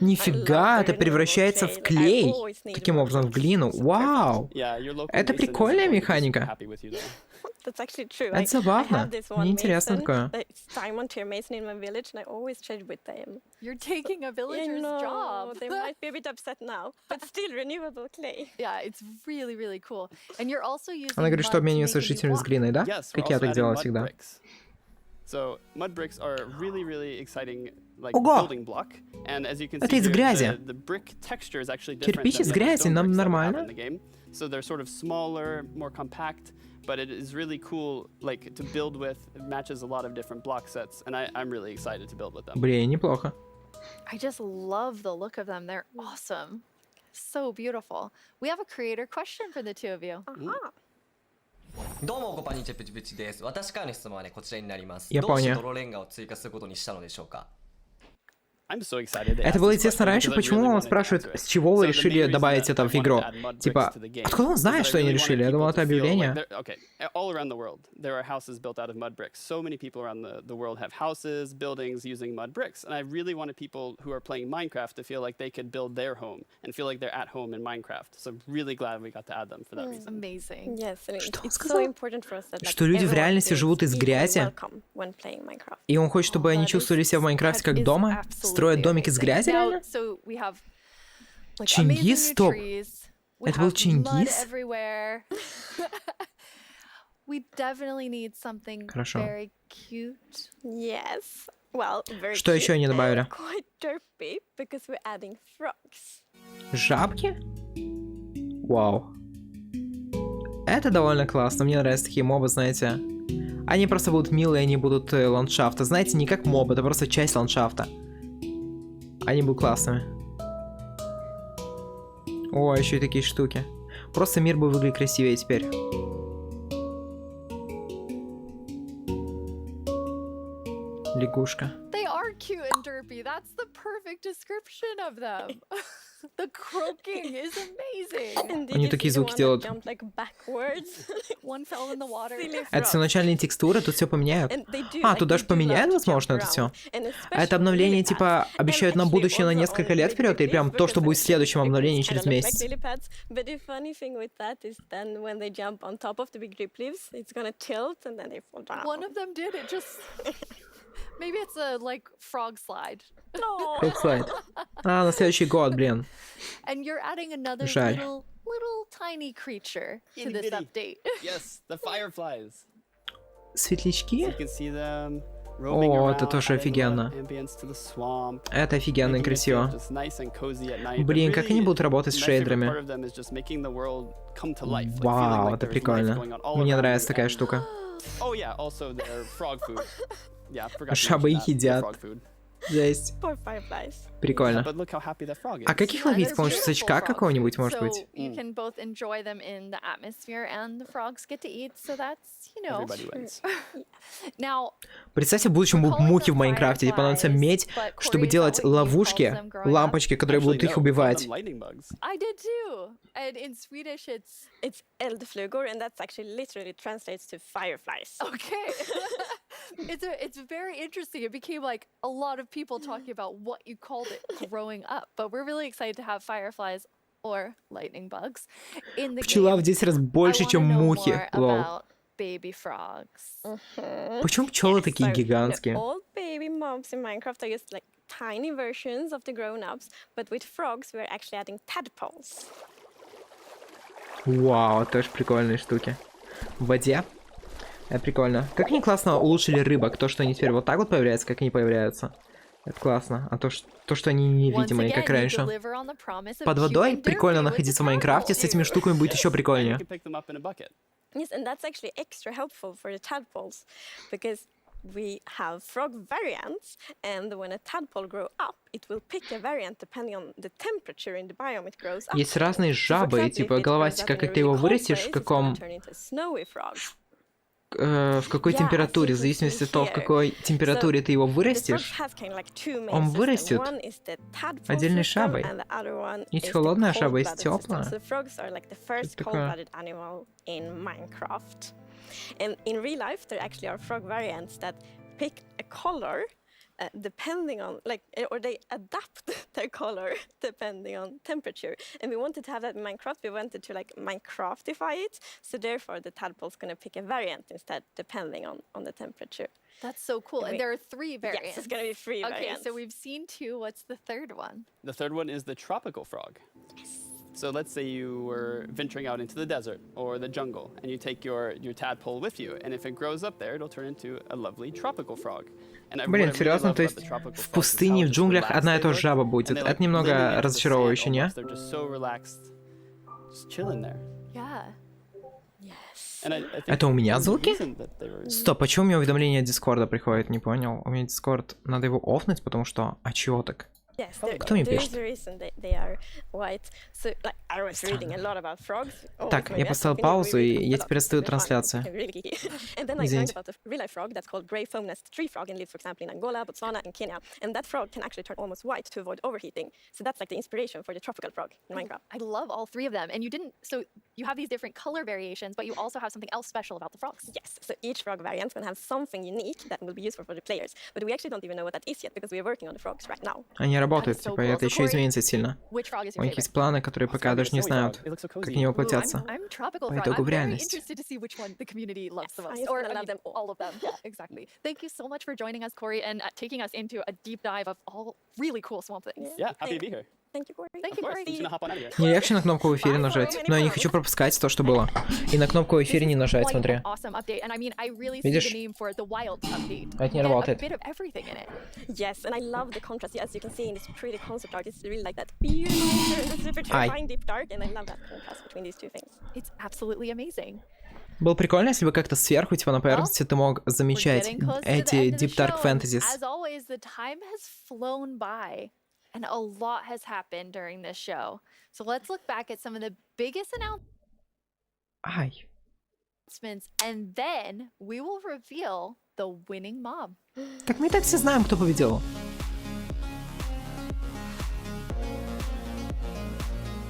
Нифига, это превращается в клей. Таким образом, в глину. Вау! Это прикольная механика. That's actually true. Это забавно. Мне интересно такое. Diamond tier mason in my village, and I always trade with them. You're taking a villager's job. They might be a bit upset now, but still renewable clay. Yeah, it's really, really cool. And you're also using. Она говорит, что обменивается жителями с глиной, да? Как я так делала всегда. So mud bricks are really, really exciting, like building block. And as you can see, это из грязи. The brick texture is actually different. Кирпич из грязи, нам нормально. So they're sort of smaller, more compact. But it is really cool, like, to build with. It matches a lot of different block sets, and I'm really excited to build with them. Блин, неплохо. I just love the look of them. They're awesome. So beautiful. We have a creator question for the two of you. どうも、こんにちは、プチプチです。私からの質問はね、こちらになります。どうして泥レンガを追加することにしたのでしょうか? Это было интересно раньше, почему он спрашивает, с чего вы решили добавить это в игру? Типа, откуда он знает, что они решили? Я думал, это объявление. All around the world, there are houses built out of mud bricks. So many people around the world have houses, buildings using mud bricks. And I really wanted people who are playing Minecraft to feel like they could build their home and feel like they're at home in Minecraft. So I'm really glad we got to add them for that reason. Amazing. Yes, it's so important for us that, like, что люди в реальности живут из грязи? И он хочет, чтобы они чувствовали себя в Майнкрафте как дома? Строят домик из грязи, реально? Чингис, стоп. Это был Чингис? We definitely need something very cute. Yes. Well, very Что еще они добавили? Quite derpy because we're adding frogs. Жабки? Вау. Это довольно классно. Мне нравятся такие мобы, знаете. Они просто будут милые, они будут ландшафта. Знаете, не как мобы, это просто часть ландшафта. Они будут классными. О, еще и такие штуки. Просто мир будет выглядеть красивее теперь. Лягушка. They are cute and derpy. That's the perfect description of them. The croaking is amazing. Они такие звуки делают. One fell in the water. Это все начальные текстуры, тут все поменяют. А, тут даже поменяют, возможно, это все. А это обновление, типа, обещают нам будущее на несколько лет вперед, и прям то, что будет в следующем обновлении через месяц. One of them did it just... Maybe it's a, like, frog slide. Frog-слайд. А, на следующий год, блин. And you're adding another Жаль. little tiny creature to this update. Yes, the fireflies. Светлячки? You can see them О, это тоже офигенно. Это офигенно и красиво. Блин, как они будут работать с шейдерами? Вау, это прикольно. Мне нравится такая штука. Жабы их едят. Жесть. Прикольно. А как их ловить? С помощью сачка какого-нибудь, может быть? You can both enjoy them in the atmosphere and the frogs get to eat, so that's, you know. Now, представьте, в будущем будут мухи в Майнкрафте, и понадобится медь, чтобы делать ловушки, лампочки, которые будут их убивать. I did too. And in Swedish it's eldflugor, and that's actually literally translates to fireflies. Okay. It's very interesting. It became like a lot of people talking about what you called it growing up, but we're really excited to have fireflies or lightning bugs in the Пчела game. в 10 раз больше, чем мухи. Лол. Baby frogs. Почему пчелы такие гигантские? All baby mobs in Minecraft are just like tiny versions of the grown-ups, but with frogs we're actually adding tadpoles. Вау, тоже прикольные штуки. В воде? Это прикольно. Как они классно улучшили рыбок. То, что они теперь вот так вот появляются, как они появляются. Это классно. А то, что они невидимые, как раньше. Под водой прикольно находиться в Майнкрафте. С этими штуками будет еще прикольнее. Yes, and that's actually extra helpful for the tadpoles, because we have frog variants, and when a tadpole grows up, it will pick a variant depending on the temperature in the biome it grows up. Есть разные жабы, и типа головастика, как ты его вырастешь, в какой температуре, в зависимости от того, в какой температуре ты его вырастешь, он вырастет отдельной шабой. Есть холодная шаба, есть теплая. Что такое? And in real life, there actually are frog variants that pick a color depending on, like, or they adapt their color depending on temperature. And we wanted to have that in Minecraft. We wanted to, like, Minecraftify it. So therefore, the tadpole's going to pick a variant instead, depending on the temperature. That's so cool. And there are 3 variants. Yes, it's going to be 3 variants. Okay, so we've seen 2. What's the third one? The third one is the tropical frog. Yes. So let's say you were venturing out into the desert or the jungle, and you take your tadpole with you, and if it grows up there, it'll turn into a lovely tropical frog. Блин, серьезно, то есть в пустыне, в джунглях одна и та же жаба будет. Это немного разочаровывающе, не? Это у меня звуки? Стоп, а чё у меня уведомление от Дискорда приходит? Не понял. У меня Дискорд, надо его офнуть, потому что... А чего так? Кто мне пишет? Так, я поставил паузу, и я теперь отстаю трансляцию. Извините. I love all 3 of them, and you didn't. So you have these different color variations, but you also have something else special about the frogs. Yes. So each frog variant is going to have something unique that will be useful for the players, but we actually don't even know what that is yet because we are working on the frogs right now. Они работают, типа, это еще изменится сильно. У них есть планы, которые пока даже не знают, как они воплотятся. По итогу в реальность. All of them. Yeah, exactly. Thank you so much for joining us, Corey, and taking us into a deep dive of all really cool swamp things. Yeah, happy to be here. Thank you, Corey. Thank you, Corey. Не легче на кнопку в эфире нажать, но я не хочу пропускать то, что было. И на кнопку в эфире не нажать, смотри. Видишь? Это не работает. Yes, and I love the contrast. As you can see in this pretty concept art, it's really like that beautiful and super terrifying deep dark, and I love that contrast between these 2 things. It's absolutely amazing. Было прикольно, если бы как-то сверху, типа на поверхности, ты мог замечать эти Deep Dark Fantasies. As always, the time has flown by, and a lot has happened during this show. So let's look back at some of the biggest announcements, and then we will reveal the winning mob. Так мы и так все знаем, кто победил.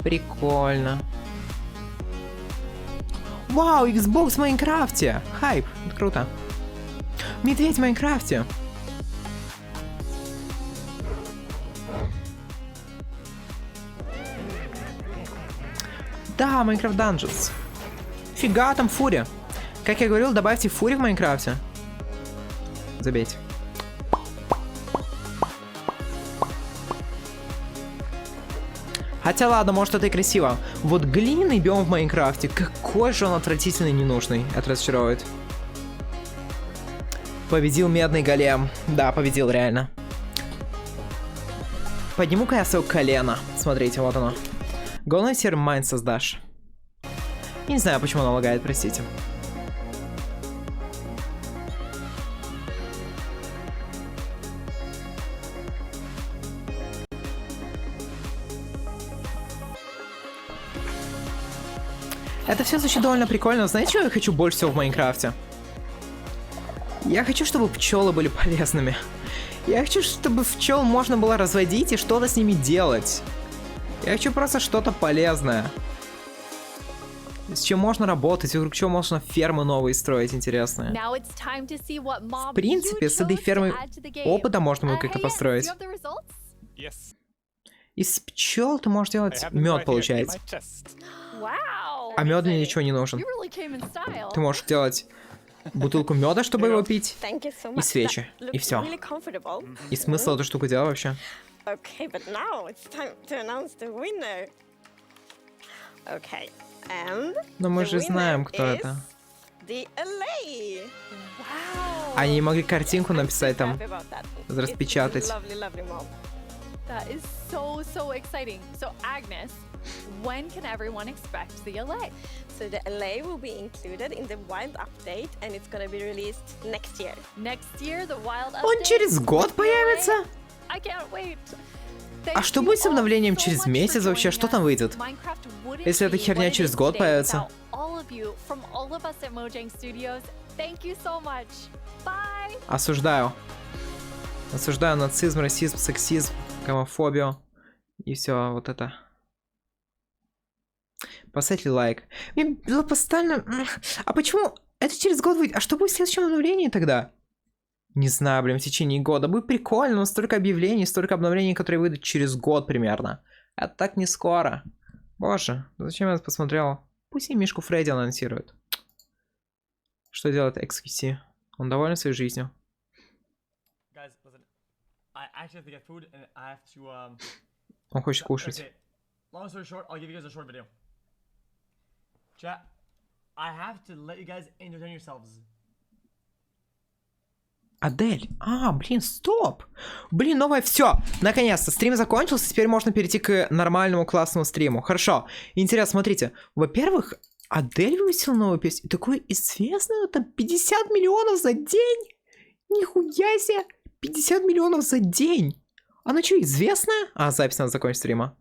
Прикольно. Вау, Xbox в Майнкрафте. Хайп, это круто. Медведь в Майнкрафте. Да, Minecraft Dungeons. Фига там Фури. Как я говорил, добавьте Фури в Майнкрафте. Забейте. Хотя ладно, может это и красиво. Вот глиняный биом в Майнкрафте, какой же он отвратительный и ненужный. Это разочаровывает. Победил медный голем. Да, победил реально. Подниму-ка я свое колено. Смотрите, вот оно. Главное, серый майн создашь. Я не знаю, почему она лагает, простите. Это все звучит довольно прикольно. Знаете, что я хочу больше всего в Майнкрафте? Я хочу, чтобы пчелы были полезными. Я хочу, чтобы пчел можно было разводить и что-то с ними делать. Я хочу просто что-то полезное. С чем можно работать, вокруг чего можно фермы новые строить интересные. В принципе, с этой фермой опыта можно будет как-то построить. Из пчел ты можешь делать мед, получается. А мед мне ничего не нужен. Ты можешь делать бутылку меда, чтобы его пить, и свечи, и все. И смысл эту штуку делать вообще? Okay, but now it's time to announce the winner. Okay, and но мы же знаем, кто это. The LA. Wow. Они могли картинку написать там, распечатать. That is so exciting. So Agnes, when can everyone expect the LA? So the LA will be included in the Wild update, and it's gonna be released next year. Next year, the Wild update. Он через год появится? I can't wait. А что будет с обновлением через месяц вообще? Что там выйдет? Если эта херня через год появится? Осуждаю. Осуждаю нацизм, расизм, сексизм, гомофобию. И все вот это. Поставьте лайк. Мне было постоянно... А почему это через год выйдет? А что будет в следующем обновлении тогда? Не знаю, блин, в течение года. Будет прикольно, но столько объявлений, столько обновлений, которые выйдут через год примерно. Это так не скоро. Боже, зачем я это посмотрел? Пусть и Мишку Фредди анонсирует. Что делает XQC? Он доволен своей жизнью. Он хочет кушать. Адель. А, блин, стоп. Блин, новое. Все. Наконец-то. Стрим закончился. Теперь можно перейти к нормальному классному стриму. Хорошо. Интересно, смотрите. Во-первых, Адель выпустила новую песню. Такую известную. Там 50 миллионов за день. Нихуя себе. 50 миллионов за день. Она что, известная? А, запись надо закончить стрима.